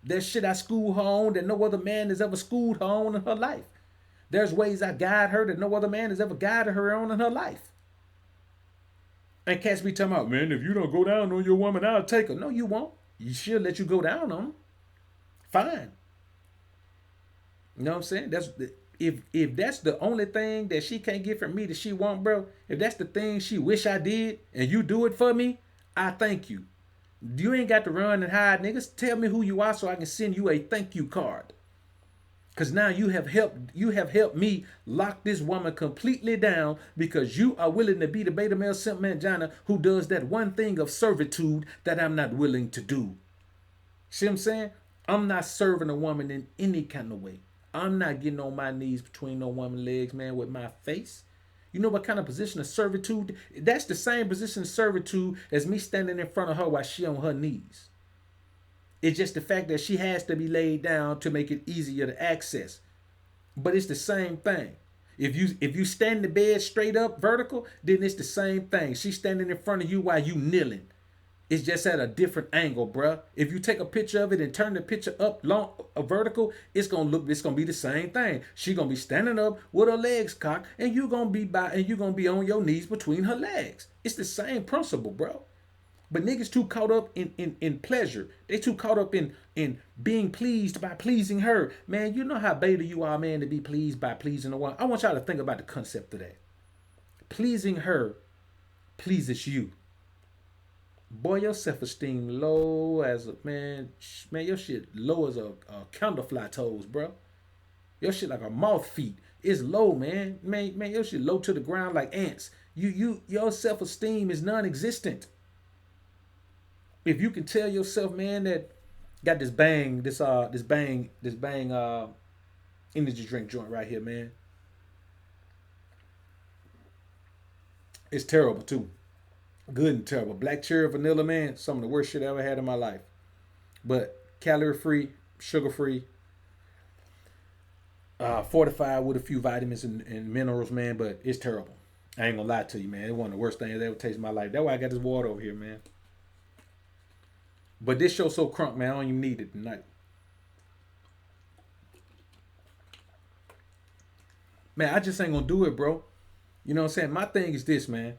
There's shit I school her on that no other man has ever schooled her on in her life. There's ways I guide her that no other man has ever guided her on in her life. And cats be talking about, man, if you don't go down on your woman, I'll take her. No, you won't. She'll let you go down on them. Fine. You know what I'm saying? If that's the only thing that she can't get from me that she want, bro, if that's the thing she wish I did and you do it for me, I thank you. You ain't got to run and hide, niggas. Tell me who you are so I can send you a thank you card. Because now you have helped me lock this woman completely down because you are willing to be the beta male simp mangina who does that one thing of servitude that I'm not willing to do. See what I'm saying? I'm not serving a woman in any kind of way. I'm not getting on my knees between no woman's legs, man, with my face. You know what kind of position of servitude? That's the same position of servitude as me standing in front of her while she on her knees. It's just the fact that she has to be laid down to make it easier to access. But it's the same thing. If you stand the bed straight up vertical, then it's the same thing. She's standing in front of you while you kneeling. It's just at a different angle, bruh. If you take a picture of it and turn the picture up long, vertical, it's gonna be the same thing. She gonna be standing up with her legs cocked, and you gonna be on your knees between her legs. It's the same principle, bro. But niggas too caught up in pleasure. They too caught up in being pleased by pleasing her. Man, you know how beta you are, man, to be pleased by pleasing the one. I want y'all to think about the concept of that. Pleasing her pleases you. Boy, your self-esteem low as a man, your shit low as a counterfly toes, bro. Your shit like a moth feet. It's low, man. Man, your shit low to the ground like ants. Your self-esteem is non-existent. If you can tell yourself, man, that got this bang energy drink joint right here, man. It's terrible too. Good and terrible. Black cherry vanilla, man, some of the worst shit I ever had in my life. But calorie free, sugar free, fortified with a few vitamins and minerals, man. But it's terrible. I ain't gonna lie to you, man. It's one of the worst things I ever tasted in my life. That's why I got this water over here, man. But this show so crunk, man. I don't even need it tonight. Man, I just ain't gonna do it, bro. You know what I'm saying? My thing is this, man.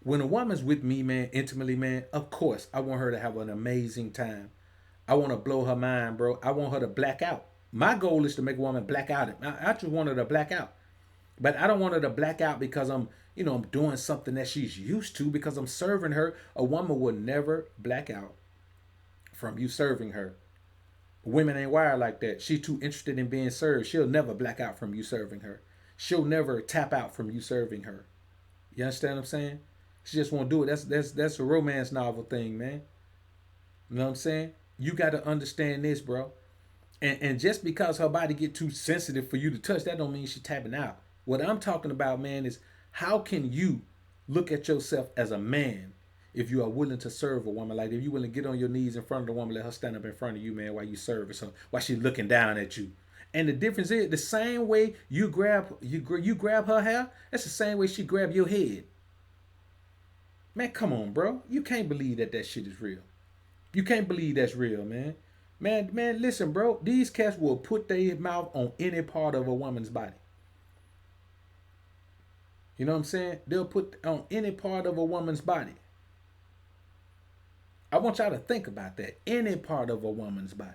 When a woman's with me, man, intimately, man, of course, I want her to have an amazing time. I want to blow her mind, bro. I want her to black out. My goal is to make a woman black out. I just want her to black out. But I don't want her to black out because I'm doing something that she's used to, because I'm serving her. A woman will never black out from you serving her. Women ain't wired like that. She's too interested in being served. She'll never black out from you serving her. She'll never tap out from you serving her. You understand what I'm saying? She just won't do it. That's a romance novel thing, man. You know what I'm saying? You got to understand this, bro. And just because her body get too sensitive for you to touch, that don't mean she's tapping out. What I'm talking about, man, is how can you look at yourself as a man if you are willing to serve a woman? Like if you willing to get on your knees in front of the woman, let her stand up in front of you, man, while you serving her, while she's looking down at you. And the difference is the same way you grab her hair, that's the same way she grab your head. Man, come on, bro. You can't believe that shit is real. You can't believe that's real, man. Man, listen, bro. These cats will put their mouth on any part of a woman's body. You know what I'm saying? They'll put on any part of a woman's body. I want y'all to think about that. Any part of a woman's body.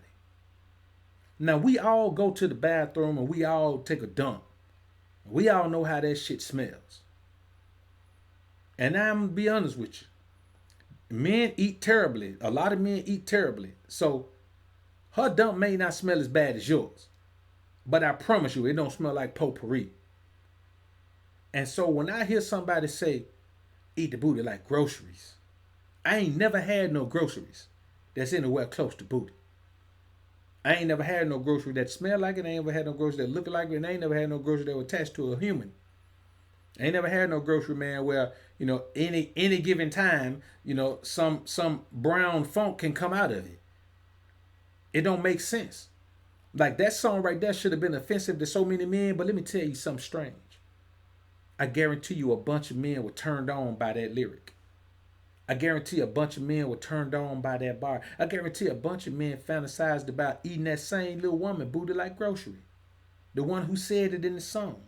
Now, we all go to the bathroom and we all take a dump. We all know how that shit smells. And I'm going to be honest with you. Men eat terribly. A lot of men eat terribly. So her dump may not smell as bad as yours. But I promise you, it don't smell like potpourri. And so when I hear somebody say, eat the booty like groceries, I ain't never had no groceries that's anywhere close to booty. I ain't never had no grocery that smell like it. I ain't never had no grocery that look like it. And I ain't never had no grocery that was attached to a human. I ain't never had no grocery, man, where, any given time, some brown funk can come out of it. It don't make sense. Like that song right there should have been offensive to so many men, but let me tell you something strange. I guarantee you a bunch of men were turned on by that lyric. I guarantee a bunch of men were turned on by that bar. I guarantee a bunch of men fantasized about eating that same little woman booty like grocery. The one who said it in the song.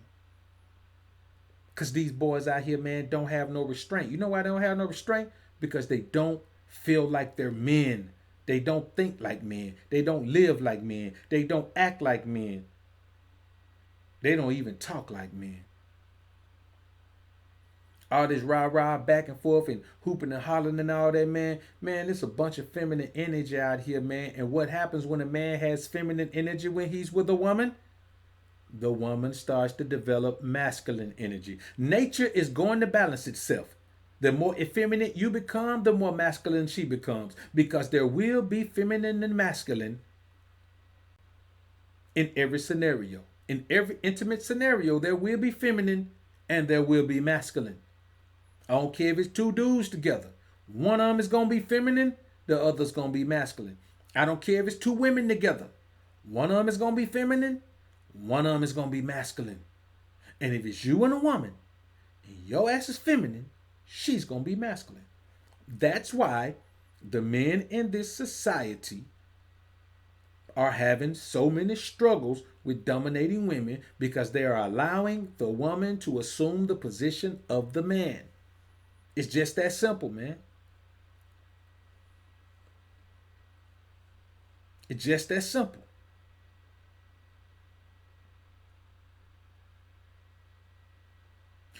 Because these boys out here, man, don't have no restraint. You know why they don't have no restraint? Because they don't feel like they're men. They don't think like men. They don't live like men. They don't act like men. They don't even talk like men. All this rah-rah back and forth and hooping and hollering and all that, man. Man, it's a bunch of feminine energy out here, man. And what happens when a man has feminine energy when he's with a woman? The woman starts to develop masculine energy. Nature is going to balance itself. The more effeminate you become, the more masculine she becomes. Because there will be feminine and masculine in every scenario. In every intimate scenario, there will be feminine and there will be masculine. I don't care if it's two dudes together. One of them is going to be feminine, the other's going to be masculine. I don't care if it's two women together. One of them is going to be feminine, one of them is going to be masculine. And if it's you and a woman, and your ass is feminine, she's going to be masculine. That's why the men in this society are having so many struggles with dominating women, because they are allowing the woman to assume the position of the man. It's just that simple, man. It's just that simple.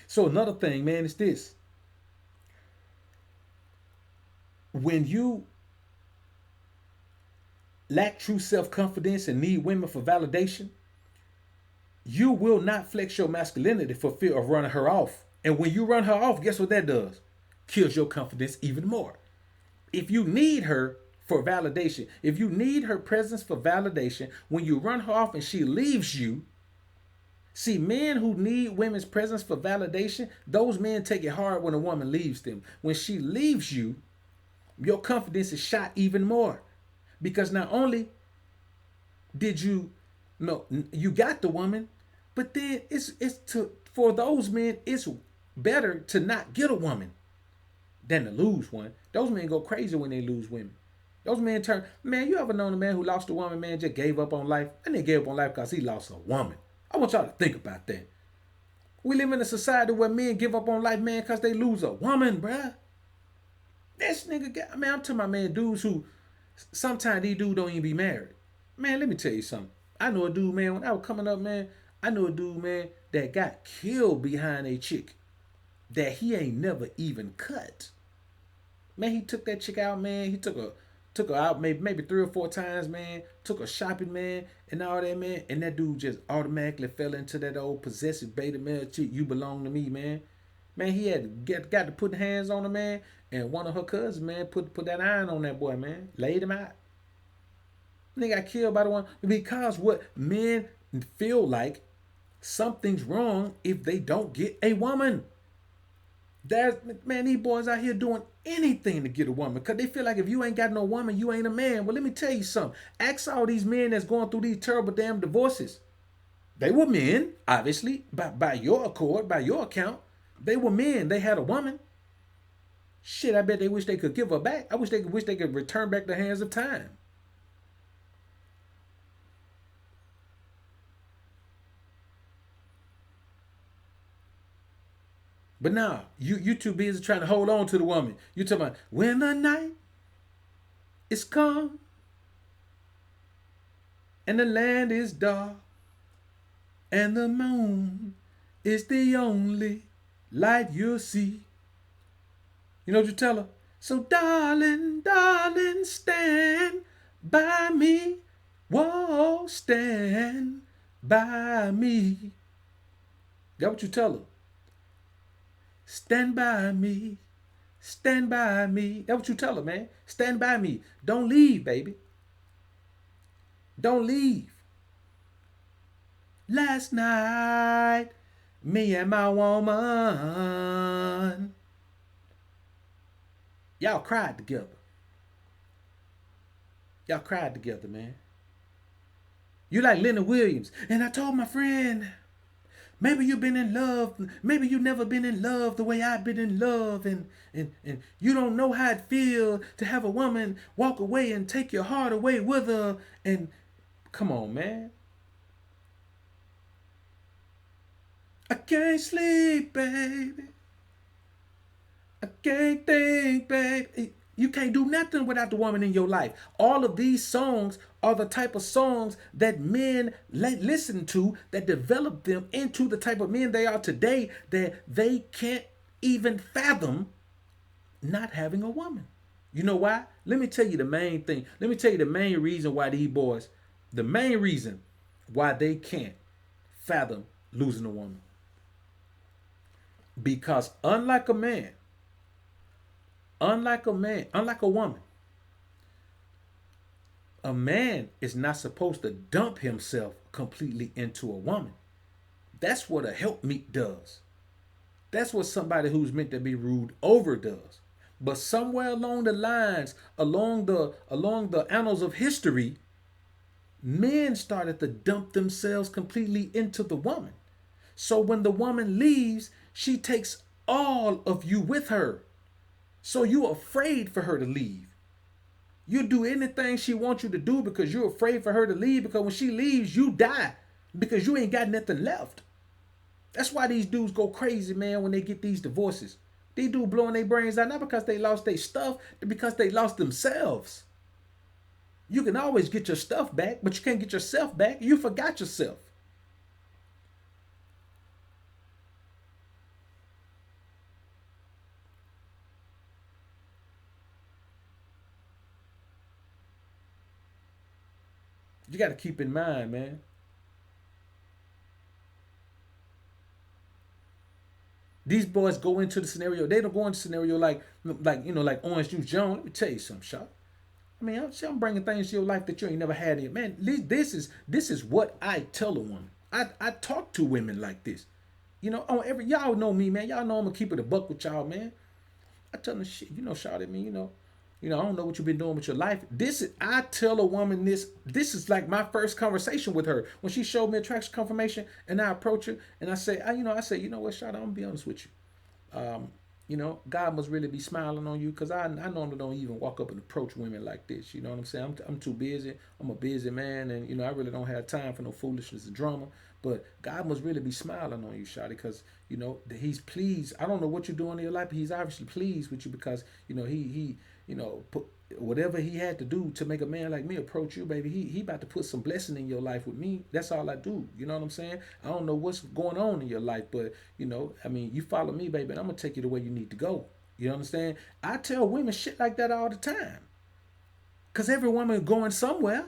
So another thing, man, is this. When you lack true self-confidence and need women for validation, you will not flex your masculinity for fear of running her off. And when you run her off, guess what that does? Kills your confidence even more. If you need her for validation, if you need her presence for validation, when you run her off and she leaves you, see, men who need women's presence for validation, those men take it hard when a woman leaves them. When she leaves you, your confidence is shot even more. Because not only did you got the woman, but then for those men, it's better to not get a woman than to lose one. Those men go crazy when they lose women. Those men turn, man, you ever known a man who lost a woman, man, just gave up on life? And they gave up on life because he lost a woman. I want y'all to think about that. We live in a society where men give up on life, man, because they lose a woman, bruh. This nigga, I'm talking about, man, dudes who, sometimes these dudes don't even be married. Man, let me tell you something. I know a dude, man, when I was coming up, man, I know a dude, man, that got killed behind a chick that he ain't never even cut. Man, he took that chick out, man. He took her out maybe 3 or 4 times, man. Took her shopping, man, and all that, man. And that dude just automatically fell into that old possessive beta male chick. You belong to me, man. Man, he had got to put hands on her, man. And one of her cousins, man, put that iron on that boy, man. Laid him out. And they got killed by the one. Because what men feel like something's wrong if they don't get a woman. Man, these boys out here doing anything to get a woman because they feel like if you ain't got no woman, you ain't a man. Well, let me tell you something. Ask all these men that's going through these terrible damn divorces. They were men, obviously, by your accord, by your account. They were men. They had a woman. Shit, I bet they wish they could give her back. I wish they could return back the hands of time. But now, you too busy trying to hold on to the woman. You talking about, when the night is calm and the land is dark and the moon is the only light you'll see. You know what you tell her? So darling, darling, stand by me. Whoa, stand by me. That what you tell her? Stand by me. Stand by me. That's what you tell her, man. Stand by me. Don't leave, baby. Don't leave. Last night, me and my woman, y'all cried together. Y'all cried together, man. You like Leonard Williams. And I told my friend, maybe you've been in love. Maybe you never been in love the way I've been in love. And you don't know how it feels to have a woman walk away and take your heart away with her. And come on, man. I can't sleep, baby. I can't think, baby. You can't do nothing without the woman in your life. All of these songs are the type of songs that men listen to that develop them into the type of men they are today, that they can't even fathom not having a woman. You know why? Let me tell you the main thing. Let me tell you the main reason why these boys, the main reason why they can't fathom losing a woman. Because unlike a woman, a man is not supposed to dump himself completely into a woman. That's what a helpmeet does. That's what somebody who's meant to be rude overdoes. But somewhere along the lines, along the annals of history, men started to dump themselves completely into the woman. So when the woman leaves, she takes all of you with her. So you're afraid for her to leave. You do anything she wants you to do because you're afraid for her to leave, because when she leaves, you die because you ain't got nothing left. That's why these dudes go crazy, man, when they get these divorces. These dudes blowing their brains out, not because they lost their stuff, but because they lost themselves. You can always get your stuff back, but you can't get yourself back. You forgot yourself. You got to keep in mind, man. These boys go into the scenario. They don't go into the scenario like Orange Juice Jones. Let me tell you something, Shop. I mean, I'm bringing things to your life that you ain't never had in. Man, this is what I tell a woman. I talk to women like this. On y'all know me, man. Y'all know I'm gonna keep it a buck with y'all, man. I tell them shit, shout at me, I don't know what you've been doing with your life. I tell a woman this. This is like my first conversation with her. When she showed me attraction confirmation, and I approach her and I say, you know what, Shada, I'm gonna be honest with you. God must really be smiling on you, because I normally don't even walk up and approach women like this. You know what I'm saying? I'm too busy. I'm a busy man, and I really don't have time for no foolishness and drama. But God must really be smiling on you, Shawty, because He's pleased. I don't know what you're doing in your life, but He's obviously pleased with you, because He put whatever He had to do to make a man like me approach you, baby. He about to put some blessing in your life with me. That's all I do. You know what I'm saying? I don't know what's going on in your life, but you follow me, baby, and I'm gonna take you the way you need to go. You understand? I tell women shit like that all the time, cause every woman going somewhere.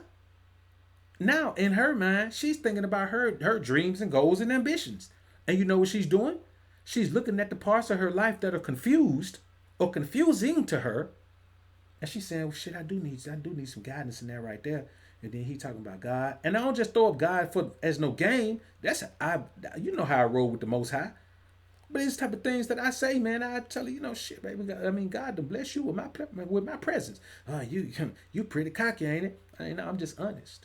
Now, in her mind, she's thinking about her dreams and goals and ambitions. And you know what she's doing? She's looking at the parts of her life that are confused or confusing to her, and she's saying, well, shit, I do need some guidance in there right there. And then he talking about God. And I don't just throw up God as no game. You know how I roll with the Most High. But it's the type of things that I say, man. I tell her, shit, baby. God to bless you with my presence. You pretty cocky, ain't it? I'm just honest.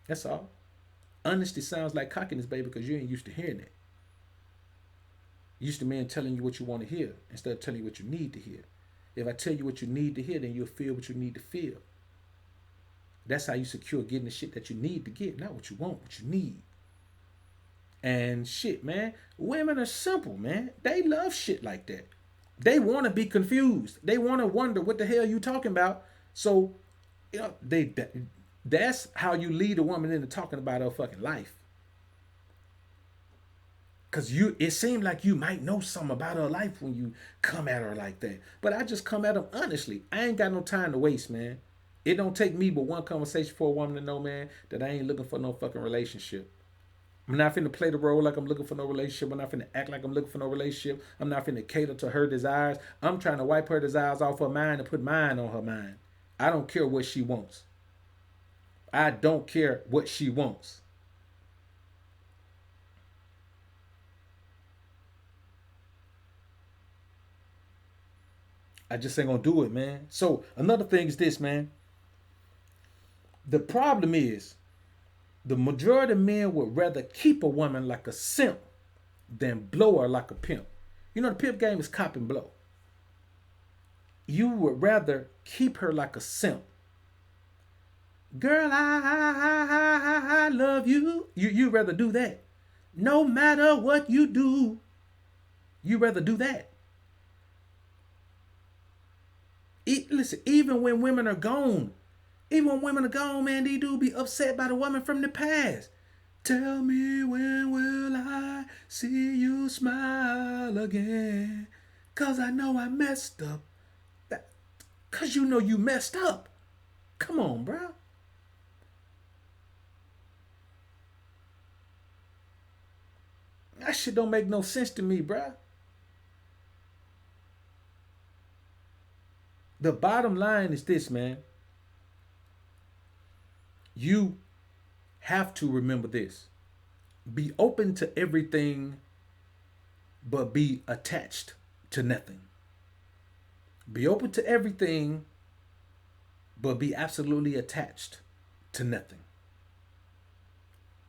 That's all. Honesty sounds like cockiness, baby, because you ain't used to hearing it. You used to men telling you what you want to hear instead of telling you what you need to hear. If I tell you what you need to hear, then you'll feel what you need to feel. That's how you secure getting the shit that you need to get, not what you want, what you need. And shit, man, women are simple, man. They love shit like that. They want to be confused. They want to wonder what the hell you talking about. So, that's how you lead a woman into talking about her fucking life. Cause it seemed like you might know something about her life when you come at her like that. But I just come at them honestly. I ain't got no time to waste, man. It don't take me but one conversation for a woman to know, man, that I ain't looking for no fucking relationship. I'm not finna play the role like I'm looking for no relationship. I'm not finna act like I'm looking for no relationship. I'm not finna cater to her desires. I'm trying to wipe her desires off her mind and put mine on her mind. I don't care what she wants. I don't care what she wants. I just ain't gonna do it, man. So another thing is this, man. The problem is the majority of men would rather keep a woman like a simp than blow her like a pimp. The pimp game is cop and blow. You would rather keep her like a simp. Girl, I love you. You'd rather do that. No matter what you do, you'd rather do that. Listen, even when women are gone, man, they do be upset by the woman from the past. Tell me, when will I see you smile again? Cause I know I messed up. Cause you know you messed up. Come on, bro. That shit don't make no sense to me, bro. The bottom line is this, man. You have to remember this. Be open to everything but be attached to nothing. Be open to everything, but be absolutely attached to nothing.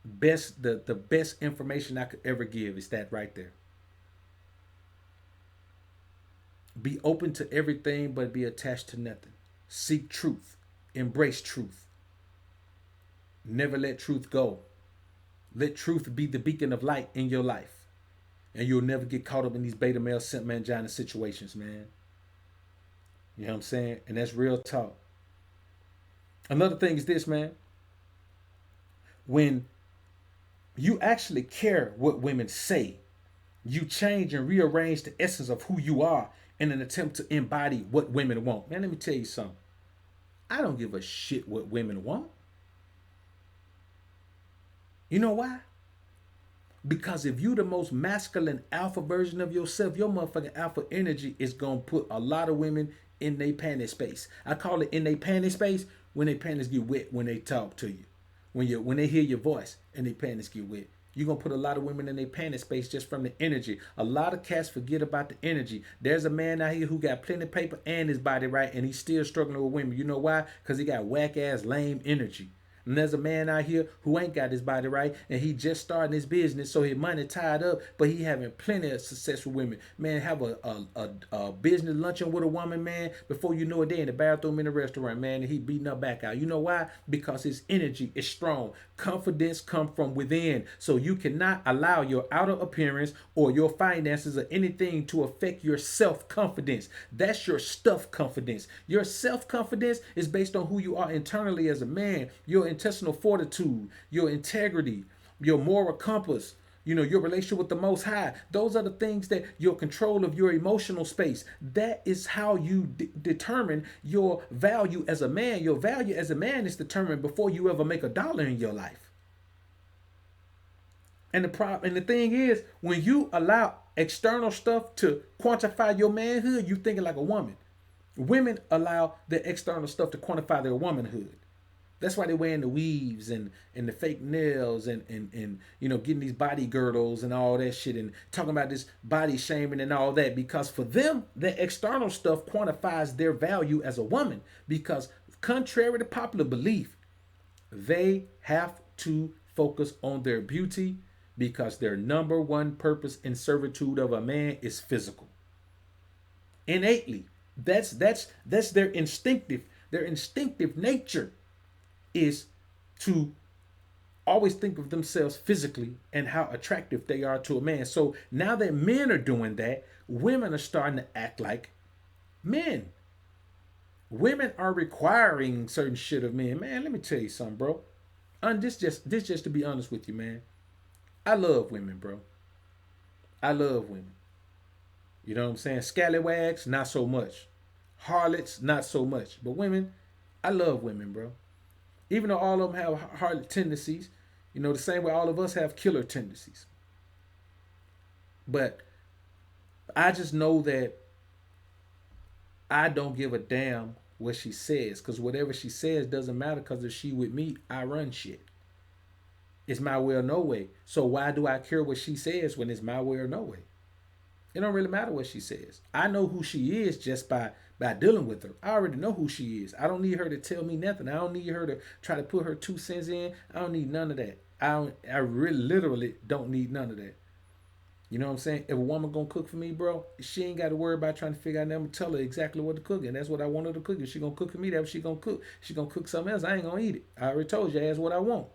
The best information I could ever give is that right there. Be open to everything, but be attached to nothing. Seek truth. Embrace truth. Never let truth go. Let truth be the beacon of light in your life. And you'll never get caught up in these beta male simp mangina situations, man. You know what I'm saying? And that's real talk. Another thing is this, man. When you actually care what women say, you change and rearrange the essence of who you are in an attempt to embody what women want. Man, let me tell you something. I don't give a shit what women want. You know why? Because if you the most masculine alpha version of yourself, your motherfucking alpha energy is going to put a lot of women in their panty space. I call it in their panty space when their panties get wet when they talk to you. When they hear your voice and their panties get wet. You're going to put a lot of women in their panty space just from the energy. A lot of cats forget about the energy. There's a man out here who got plenty of paper and his body right, and he's still struggling with women. You know why? Because he got whack-ass lame energy. And there's a man out here who ain't got his body right, and he just starting his business, so his money tied up, but he having plenty of success with women. Man, have a business luncheon with a woman, man. Before you know it, they in the bathroom in the restaurant, man, and he beating her back out. You know why? Because his energy is strong. Confidence come from within, so you cannot allow your outer appearance or your finances or anything to affect your self-confidence. That's your stuff confidence. Your self-confidence is based on who you are internally as a man. Your intestinal fortitude, your integrity, your moral compass, your relationship with the Most High. Those are the things that your control of your emotional space. That is how you determine your value as a man. Your value as a man is determined before you ever make a dollar in your life. And the thing is, when you allow external stuff to quantify your manhood, you thinking like a woman. Women allow the external stuff to quantify their womanhood. That's why they're wearing the weaves and the fake nails and getting these body girdles and all that shit and talking about this body shaming and all that, because for them, the external stuff quantifies their value as a woman, because contrary to popular belief, they have to focus on their beauty because their number one purpose in servitude of a man is physical. Innately, that's their instinctive nature is to always think of themselves physically and how attractive they are to a man. So now that men are doing that, women are starting to act like men. Women are requiring certain shit of men. Man, let me tell you something, bro. And this just to be honest with you, man. I love women, bro. I love women. You know what I'm saying? Scallywags, not so much. Harlots, not so much. But women, I love women, bro. Even though all of them have harlot tendencies, the same way all of us have killer tendencies. But I just know that I don't give a damn what she says, because whatever she says doesn't matter, because if she with me, I run shit. It's my way or no way. So why do I care what she says when it's my way or no way? It don't really matter what she says. I know who she is just by dealing with her. I already know who she is. I don't need her to tell me nothing. I don't need her to try to put her 2 cents in. I don't need none of that. I really literally don't need none of that. You know what I'm saying? If a woman gonna cook for me, bro, she ain't got to worry about trying to figure out. I'm gonna tell her exactly what to cook, and that's what I want her to cook. If she gonna cook for me, that's what she gonna cook. She gonna cook something else, I ain't gonna eat it. I already told you that's what I want.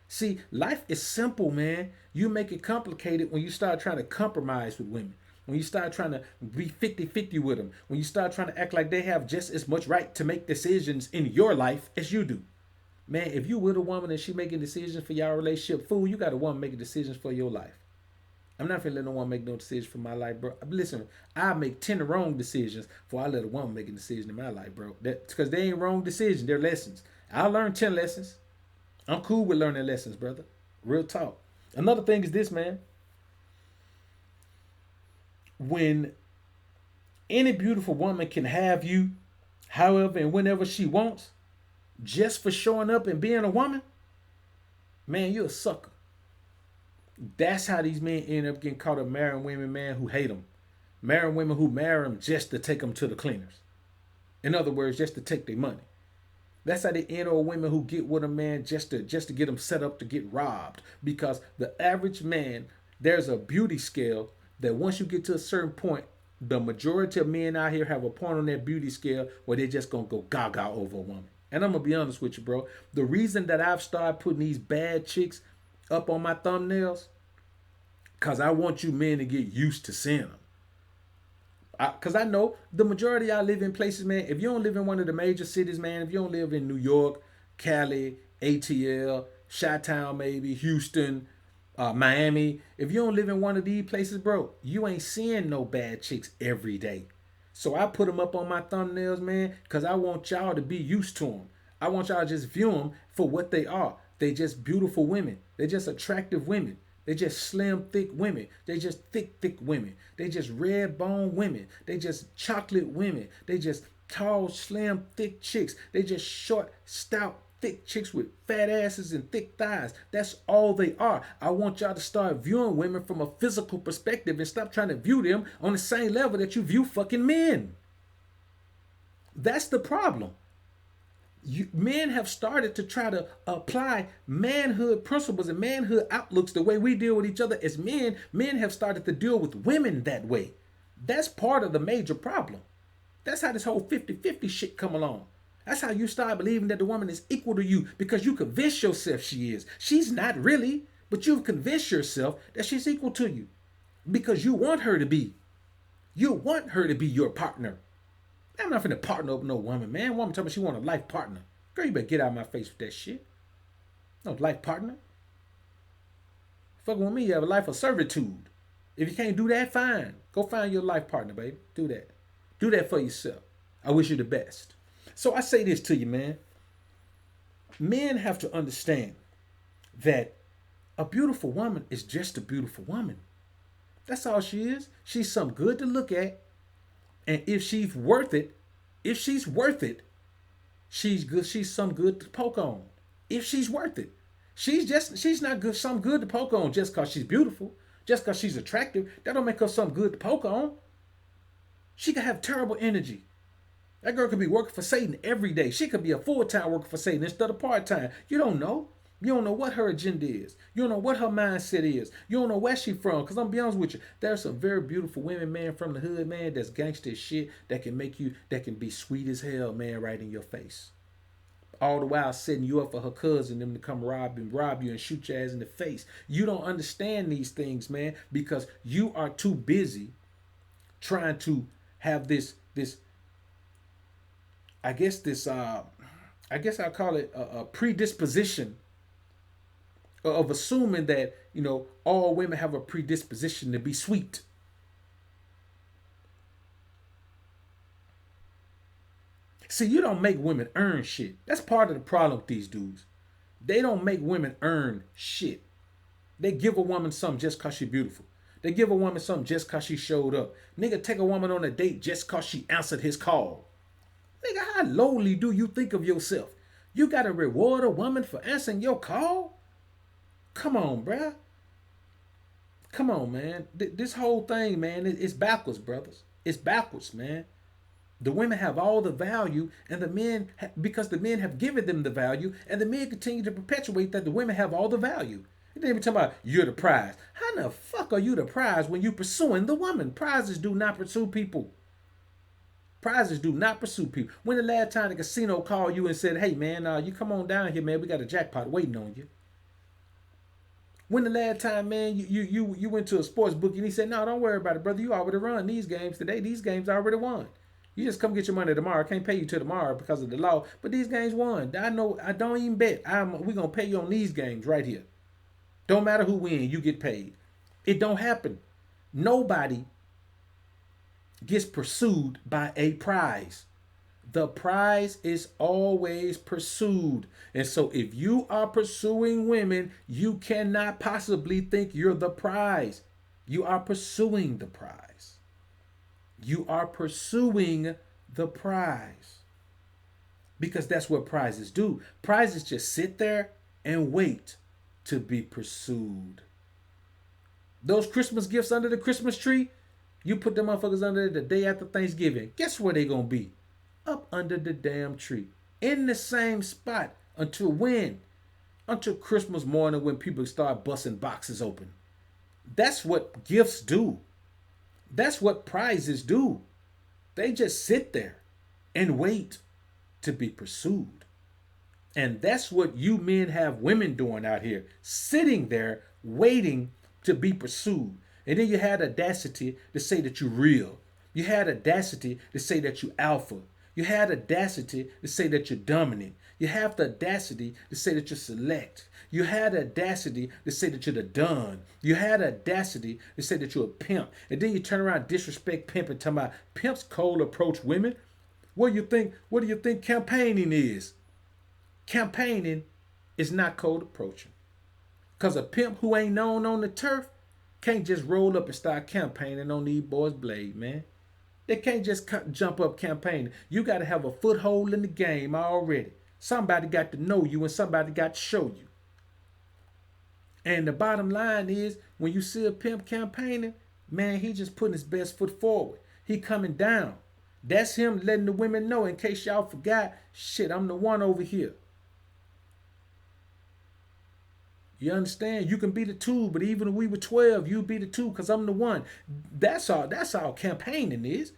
See, life is simple, man. You make it complicated when you start trying to compromise with women. When you start trying to be 50-50 with them. When you start trying to act like they have just as much right to make decisions in your life as you do. Man, if you with a woman and she making decisions for your relationship, fool, you got a woman making decisions for your life. I'm not finna let no one make no decisions for my life, bro. Listen, I make 10 wrong decisions before I let a woman make a decision in my life, bro. That's because they ain't wrong decisions, they're lessons. I'll learn 10 lessons. I'm cool with learning lessons, brother. Real talk. Another thing is this, man. When any beautiful woman can have you however and whenever she wants, just for showing up and being a woman, man, you're a sucker. That's how these men end up getting caught up marrying women, man, who hate them. Marrying women who marry them just to take them to the cleaners. In other words, just to take their money. That's how they end up with women who get with a man just to get them set up to get robbed. Because the average man, there's a beauty scale that once you get to a certain point, the majority of men out here have a point on their beauty scale where they're just gonna go gaga over a woman. And I'm gonna be honest with you, bro. The reason that I've started putting these bad chicks up on my thumbnails, cause I want you men to get used to seeing them. Because I know the majority of y'all live in places, man. If you don't live in one of the major cities, man, if you don't live in New York, Cali, ATL, Chi-Town maybe, Houston, Miami, if you don't live in one of these places, bro, you ain't seeing no bad chicks every day. So I put them up on my thumbnails, man, because I want y'all to be used to them. I want y'all to just view them for what they are. They just beautiful women. They just attractive women. They just slim, thick women. They just thick women. They just red bone women. They just chocolate women. They just tall, slim, thick chicks. They just short, stout, thick chicks with fat asses and thick thighs. That's all they are. I want y'all to start viewing women from a physical perspective and stop trying to view them on the same level that you view fucking men. That's the problem. Men have started to try to apply manhood principles and manhood outlooks the way we deal with each other as men. Men have started to deal with women that way. That's part of the major problem. That's how this whole 50-50 shit come along. That's how you start believing that the woman is equal to you because you convince yourself she is. She's not really, but you've convinced yourself that she's equal to you because you want her to be. You want her to be your partner. I'm not finna partner up with no woman, man. Woman tell me she want a life partner. Girl, you better get out of my face with that shit. No life partner. Fucking with me, you have a life of servitude. If you can't do that, fine. Go find your life partner, baby. Do that. Do that for yourself. I wish you the best. So I say this to you, man. Men have to understand that a beautiful woman is just a beautiful woman. That's all she is. She's something good to look at. And if she's worth it, she's good. She's some good to poke on. If she's worth it, she's not good. Some good to poke on just cause she's beautiful, just cause she's attractive. That don't make her some good to poke on. She could have terrible energy. That girl could be working for Satan every day. She could be a full-time worker for Satan instead of part-time. You don't know. You don't know what her agenda is. You don't know what her mindset is. You don't know where she from. Because I'm gonna be honest with you, there's some very beautiful women, man, from the hood, man, that's gangster as shit, that can be sweet as hell, man, right in your face. All the while setting you up for her cousin, them to come rob you and shoot your ass in the face. You don't understand these things, man, because you are too busy trying to have this I guess I'll call it a predisposition of assuming that, all women have a predisposition to be sweet. See, you don't make women earn shit. That's part of the problem with these dudes. They don't make women earn shit. They give a woman something just cause she's beautiful. They give a woman something just cause she showed up. Nigga take a woman on a date just cause she answered his call. Nigga, how lowly do you think of yourself? You gotta reward a woman for answering your call? Come on, bruh. Come on, man. This whole thing, man, it's backwards, brothers. It's backwards, man. The women have all the value, and the men, because the men have given them the value, and the men continue to perpetuate that the women have all the value. And then we talking about you're the prize. How the fuck are you the prize when you pursuing the woman? Prizes do not pursue people. Prizes do not pursue people. When the last time the casino called you and said, hey, man, you come on down here, man. We got a jackpot waiting on you. When the last time, man, you went to a sports book and he said, no, don't worry about it, brother. You already run these games today. These games already won. You just come get your money tomorrow. I can't pay you till tomorrow because of the law. But these games won. I know. I don't even bet. We're going to pay you on these games right here. Don't matter who wins, you get paid. It don't happen. Nobody gets pursued by a prize. The prize is always pursued. And so if you are pursuing women, you cannot possibly think you're the prize. You are pursuing the prize. You are pursuing the prize. Because that's what prizes do. Prizes just sit there and wait to be pursued. Those Christmas gifts under the Christmas tree, you put them motherfuckers under there the day after Thanksgiving. Guess where they gonna be? Up under the damn tree. In the same spot. Until when? Until Christmas morning when people start busting boxes open. That's what gifts do. That's what prizes do. They just sit there and wait to be pursued. And that's what you men have women doing out here, sitting there waiting to be pursued. And then you had audacity to say that you're real. You had audacity to say that you're alpha. You had audacity to say that you're dominant. You have the audacity to say that you're select. You had audacity to say that you're the done. You had audacity to say that you're a pimp. And then you turn around and disrespect pimp and talk about pimps cold approach women. What do you think campaigning is? Campaigning is not cold approaching. Because a pimp who ain't known on the turf can't just roll up and start campaigning on these boys' blade, man. They can't just jump up campaigning. You got to have a foothold in the game already. Somebody got to know you and somebody got to show you. And the bottom line is, when you see a pimp campaigning, man, he just putting his best foot forward. He coming down. That's him letting the women know, in case y'all forgot, shit, I'm the one over here. You understand? You can be the two, but even if we were 12, you be the two because I'm the one. That's all campaigning is.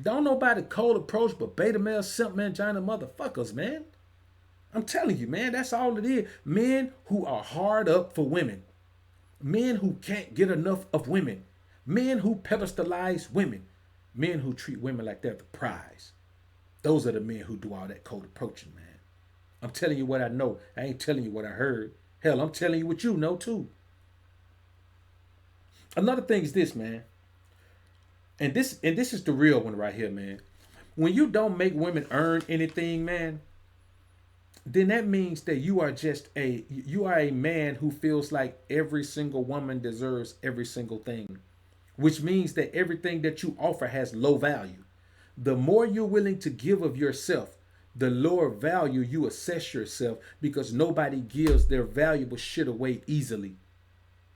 Don't nobody cold approach but beta male, simp man, giant motherfuckers, man. I'm telling you, man, that's all it is. Men who are hard up for women. Men who can't get enough of women. Men who pedestalize women. Men who treat women like they're the prize. Those are the men who do all that cold approaching, man. I'm telling you what I know. I ain't telling you what I heard. Hell, I'm telling you what you know too. Another thing is this, man. And this is the real one right here, man. When you don't make women earn anything, man, then that means that you are a man who feels like every single woman deserves every single thing, which means that everything that you offer has low value. The more you're willing to give of yourself, the lower value you assess yourself, because nobody gives their valuable shit away easily.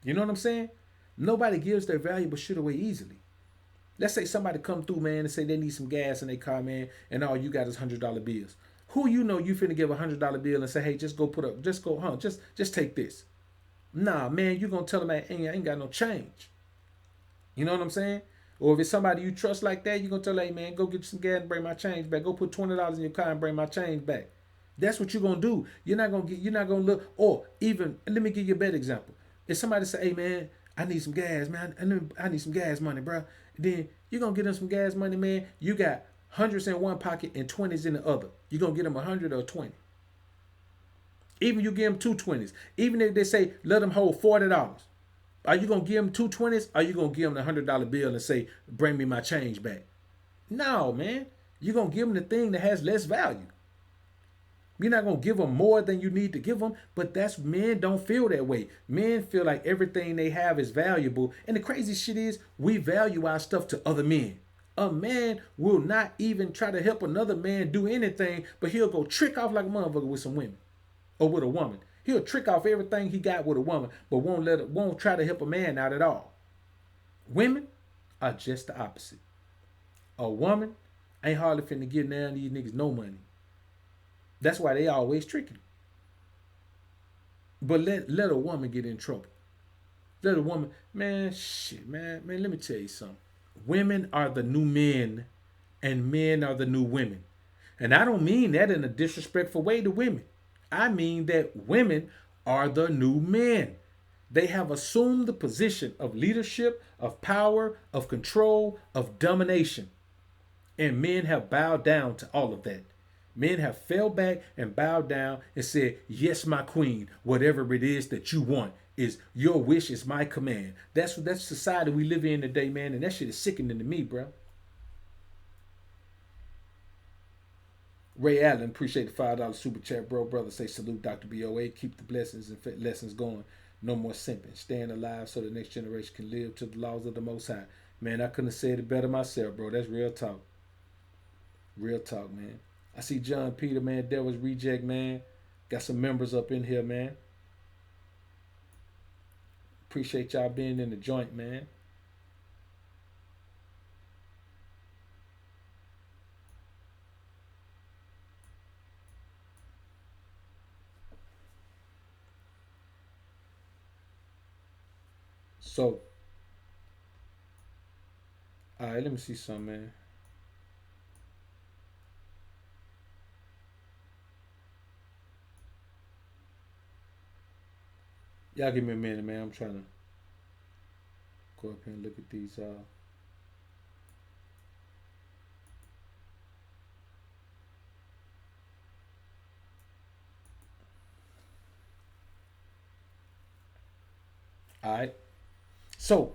You know what I'm saying? Nobody gives their valuable shit away easily. Let's say somebody come through, man, and say they need some gas in their car, man, and all you got is $100 bills. Who you know you finna give $100 bill and say, hey, just take this. Nah, man, you gonna tell them I ain't got no change. You know what I'm saying? Or if it's somebody you trust like that, you gonna tell, hey man, go get you some gas and bring my change back. Go put $20 in your car and bring my change back. That's what you're gonna do. You're not gonna look, or even, let me give you a better example. If somebody say, hey man, I need some gas, man. I need some gas money, bro. Then you're gonna get them some gas money, man. You got hundreds in one pocket and 20s in the other. You're gonna get them 100 or 20. Even you give them two 20s. Even if they say, let them hold $40. Are you going to give them two 20s? Or are you going to give them the $100 bill and say, bring me my change back? No, man. You're going to give them the thing that has less value. You're not going to give them more than you need to give them, but men don't feel that way. Men feel like everything they have is valuable. And the crazy shit is, we value our stuff to other men. A man will not even try to help another man do anything, but he'll go trick off like a motherfucker with some women or with a woman. He'll trick off everything he got with a woman, but won't try to help a man out at all. Women are just the opposite. A woman ain't hardly finna give none of these niggas no money. That's why they always tricking. But let a woman get in trouble. Let a woman, man, let me tell you something. Women are the new men, and men are the new women. And I don't mean that in a disrespectful way to women. I mean that women are the new men. They have assumed the position of leadership, of power, of control, of domination. And men have bowed down to all of that. Men have fell back and bowed down and said, yes, my queen, whatever it is that you want, is your wish is my command. That's society we live in today, man, and that shit is sickening to me, bro. Ray Allen, appreciate the $5 super chat, bro. Brother, say salute, Dr. BOA. Keep the blessings and lessons going. No more simping. Staying alive so the next generation can live to the laws of the Most High. Man, I couldn't have said it better myself, bro. That's real talk. Real talk, man. I see John Peter, man. Devil's Reject, man. Got some members up in here, man. Appreciate y'all being in the joint, man. So, all right, let me see something, man. Y'all give me a minute, man. I'm trying to go up here and look at these. All right. So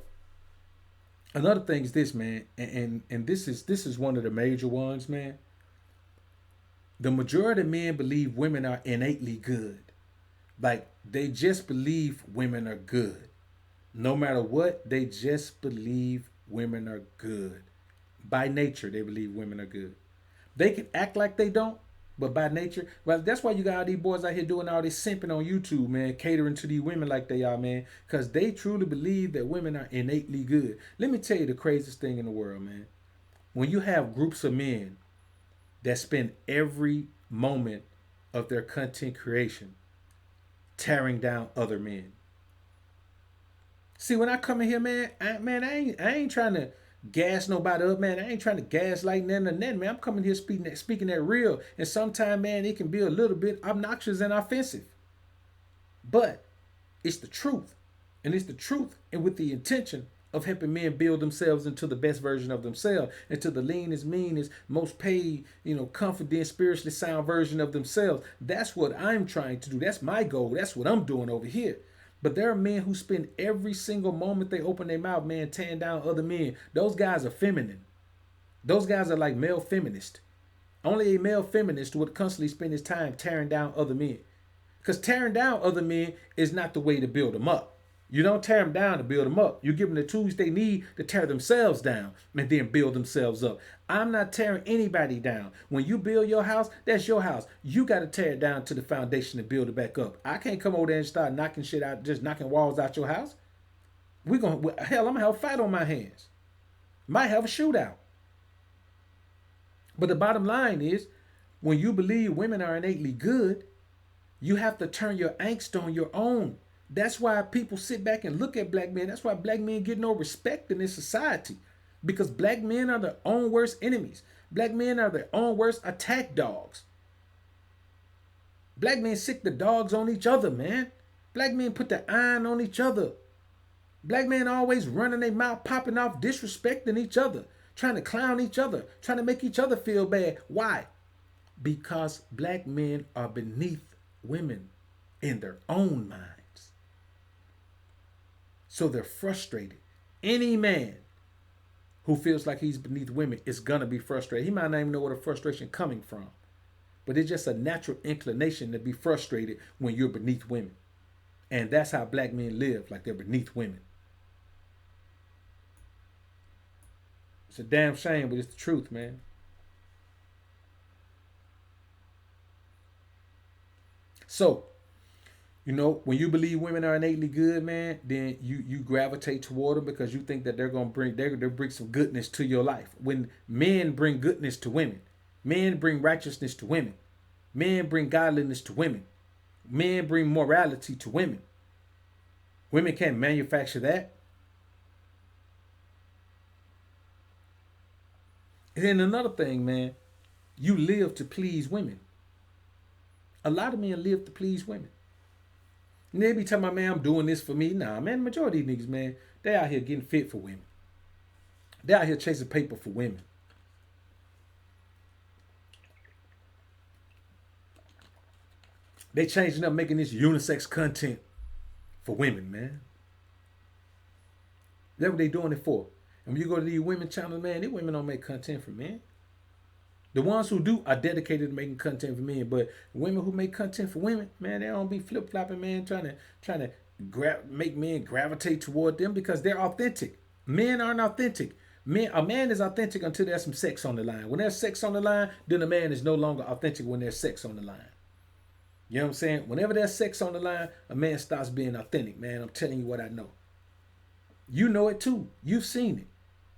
another thing is this, man, and this is one of the major ones, man. The majority of men believe women are innately good. Like they just believe women are good. No matter what, they just believe women are good. By nature, they believe women are good. They can act like they don't, but by nature, well, that's why you got all these boys out here doing all this simping on YouTube, man, catering to these women like they are, man, because they truly believe that women are innately good. Let me tell you the craziest thing in the world, man. When you have groups of men that spend every moment of their content creation tearing down other men. See, when I come in here, man, I ain't trying to gas nobody up, man. I ain't trying to gaslight none or nothing, man. I'm coming here speaking that real. And sometimes, man, it can be a little bit obnoxious and offensive. But it's the truth. And it's the truth and with the intention of helping men build themselves into the best version of themselves, into the leanest, meanest, most paid, confident, spiritually sound version of themselves. That's what I'm trying to do. That's my goal. That's what I'm doing over here. But there are men who spend every single moment they open their mouth, man, tearing down other men. Those guys are feminine. Those guys are like male feminists. Only a male feminist would constantly spend his time tearing down other men. Because tearing down other men is not the way to build them up. You don't tear them down to build them up. You give them the tools they need to tear themselves down and then build themselves up. I'm not tearing anybody down. When you build your house, that's your house. You got to tear it down to the foundation and build it back up. I can't come over there and start knocking shit out, just knocking walls out your house. I'm going to have a fight on my hands. Might have a shootout. But the bottom line is, when you believe women are innately good, you have to turn your angst on your own. That's why people sit back and look at black men. That's why black men get no respect in this society. Because black men are their own worst enemies. Black men are their own worst attack dogs. Black men sick the dogs on each other, man. Black men put the iron on each other. Black men always running their mouth, popping off, disrespecting each other, trying to clown each other, trying to make each other feel bad. Why? Because black men are beneath women in their own minds. So they're frustrated. Any man who feels like he's beneath women is going to be frustrated. He might not even know where the frustration coming from. But it's just a natural inclination to be frustrated when you're beneath women. And that's how black men live, like they're beneath women. It's a damn shame, but it's the truth, man. So, when you believe women are innately good, man, then you gravitate toward them because you think that they'll bring some goodness to your life. When men bring goodness to women, men bring righteousness to women, men bring godliness to women, men bring morality to women. Women can't manufacture that. And then another thing, man, you live to please women. A lot of men live to please women. And they be telling my man, I'm doing this for me. Nah, man, the majority of these niggas, man, they out here getting fit for women. They out here chasing paper for women. They changing up, making this unisex content for women, man. That's what they doing it for. And when you go to these women channels, man, these women don't make content for men. The ones who do are dedicated to making content for men, but women who make content for women, man, they don't be flip flopping, man, trying to make men gravitate toward them because they're authentic. Men aren't authentic. A man is authentic until there's some sex on the line. When there's sex on the line, then a man is no longer authentic when there's sex on the line. You know what I'm saying? Whenever there's sex on the line, a man starts being authentic, man. I'm telling you what I know. You know it too. You've seen it.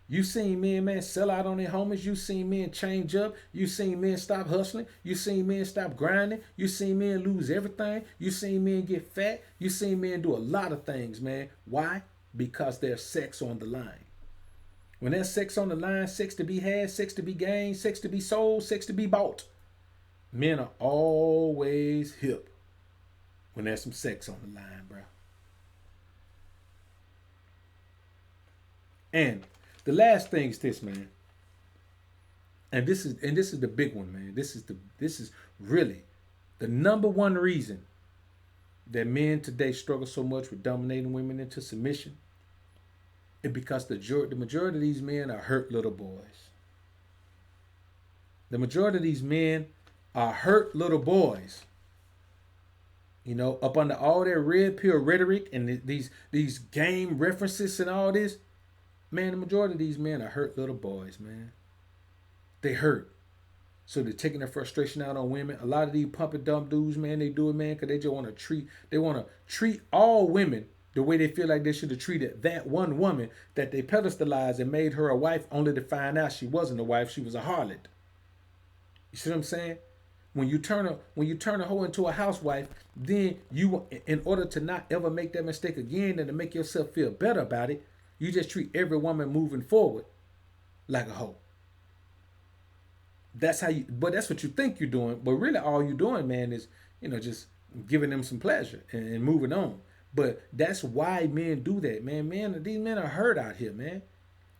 You seen men, man, sell out on their homies. You seen men change up. You seen men stop hustling. You seen men stop grinding. You seen men lose everything. You seen men get fat. You seen men do a lot of things, man. Why? Because there's sex on the line. When there's sex on the line, sex to be had, sex to be gained, sex to be sold, sex to be bought, men are always hip when there's some sex on the line, bro. And the last thing is this, man. And this is the big one, man. This is really the number one reason that men today struggle so much with dominating women into submission. Is because the majority of these men are hurt little boys. The majority of these men are hurt little boys. You know, up under all their red pill rhetoric and these game references and all this, man, the majority of these men are hurt little boys, man. They hurt. So they're taking their frustration out on women. A lot of these pump and dump dudes, man, they do it, man, because they just want to treat all women the way they feel like they should have treated that one woman that they pedestalized and made her a wife, only to find out she wasn't a wife, she was a harlot. You see what I'm saying? When you turn a hoe into a housewife, then you, in order to not ever make that mistake again and to make yourself feel better about it, you just treat every woman moving forward like a hoe. That's what you think you're doing. But really all you're doing, man, is, just giving them some pleasure and moving on. But that's why men do that, man. These men are hurt out here, man.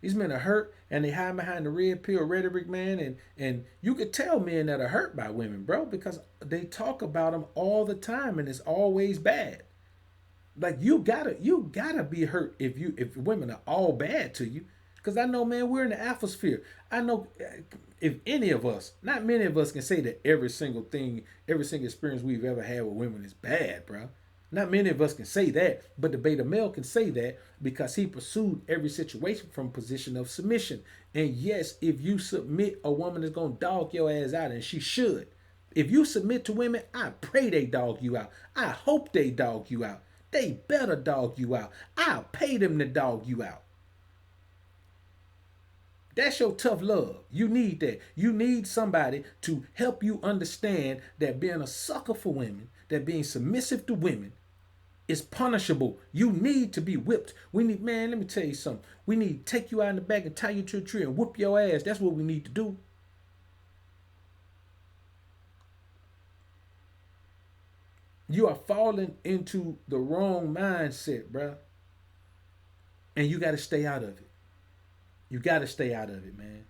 These men are hurt and they hide behind the red pill rhetoric, man. And you could tell men that are hurt by women, bro, because they talk about them all the time and it's always bad. Like you gotta be hurt if women are all bad to you. Because I know, man, we're in the alpha sphere. I know if any of us, not many of us, can say that every single experience we've ever had with women is bad, bro. Not many of us can say that, but the beta male can say that because he pursued every situation from a position of submission. And yes, if you submit, a woman is going to dog your ass out, and she should. If you submit to women, I pray they dog you out. I hope they dog you out. They better dog you out. I'll pay them to dog you out. That's your tough love. You need that. You need somebody to help you understand that being a sucker for women, that being submissive to women is punishable. You need to be whipped. Let me tell you something. We need to take you out in the back and tie you to a tree and whoop your ass. That's what we need to do. You are falling into the wrong mindset, bruh. And you got to stay out of it. You got to stay out of it, man.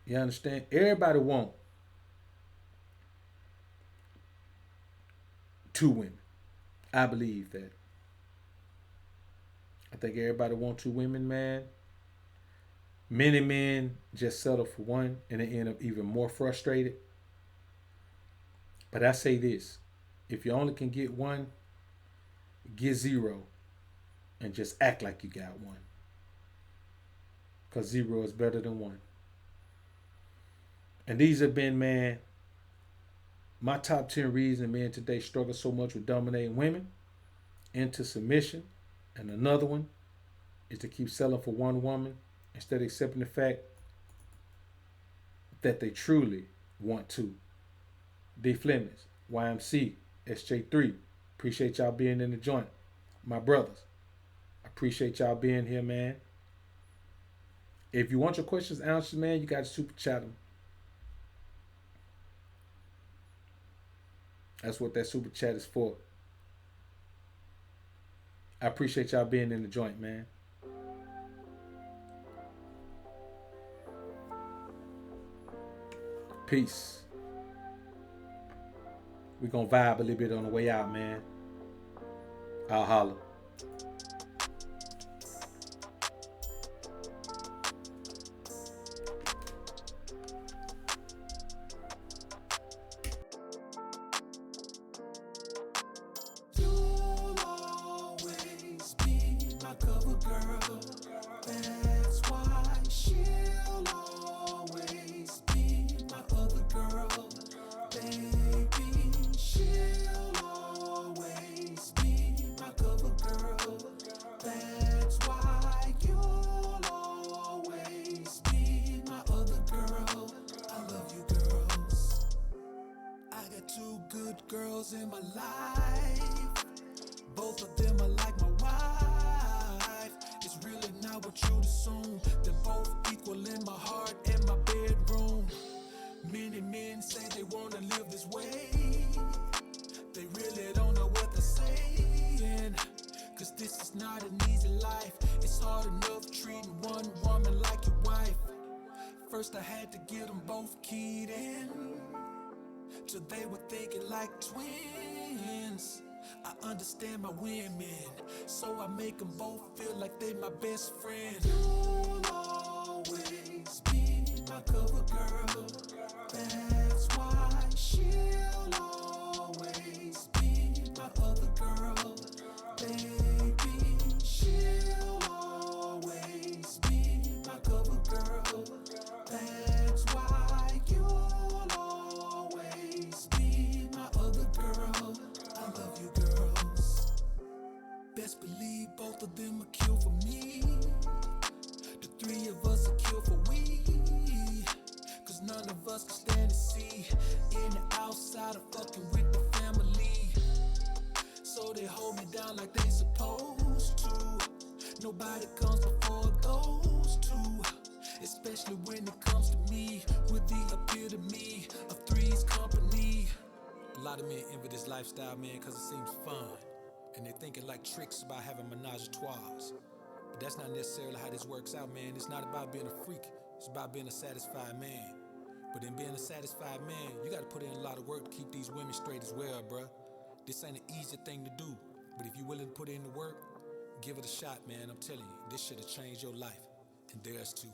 You understand? Everybody want two women. I believe that. I think everybody want two women, man. Many men just settle for one and they end up even more frustrated. But I say this. If you only can get one, get zero. And just act like you got one. Because zero is better than one. And these have been, man, my top 10 reasons men today struggle so much with dominating women into submission. And another one is to keep selling for one woman instead of accepting the fact that they truly want two. D. Flemings, YMC, SJ3. Appreciate y'all being in the joint. My brothers. Appreciate y'all being here, man. If you want your questions answered, man, you got to super chat them. That's what that super chat is for. I appreciate y'all being in the joint, man. Peace. We're going to vibe a little bit on the way out, man. I'll holler. You'll always be my cover girl. That's why she'll always be my other girl. Baby, she'll always be my cover this is not an easy life. It's hard enough treating one woman like your wife. First I had to get them both keyed in, till they were thinking like twins. I understand my women, so I make them both feel like they my best friend. You'll always be my cover girl. That's why she'll always be my other girl. Baby, she'll always be my cover girl. That's why you'll always be my other girl. I love you girls. Best believe both of them will kill for me. The three of us will kill for we. Cause none of us can stand to see in the outside of fucking with the family. So they hold me down like they supposed to. Nobody comes before those two, especially when it comes to me, with the epitome of three's company. A lot of men envy this lifestyle, man, cause it seems fun. And they're thinking like tricks about having menage a trois. But that's not necessarily how this works out, man. It's not about being a freak. It's about being a satisfied man. But in being a satisfied man, you gotta put in a lot of work to keep these women straight as well, bruh. This ain't an easy thing to do. But if you're willing to put in the work, give it a shot, man. I'm telling you, this shit'll change your life. And theirs too.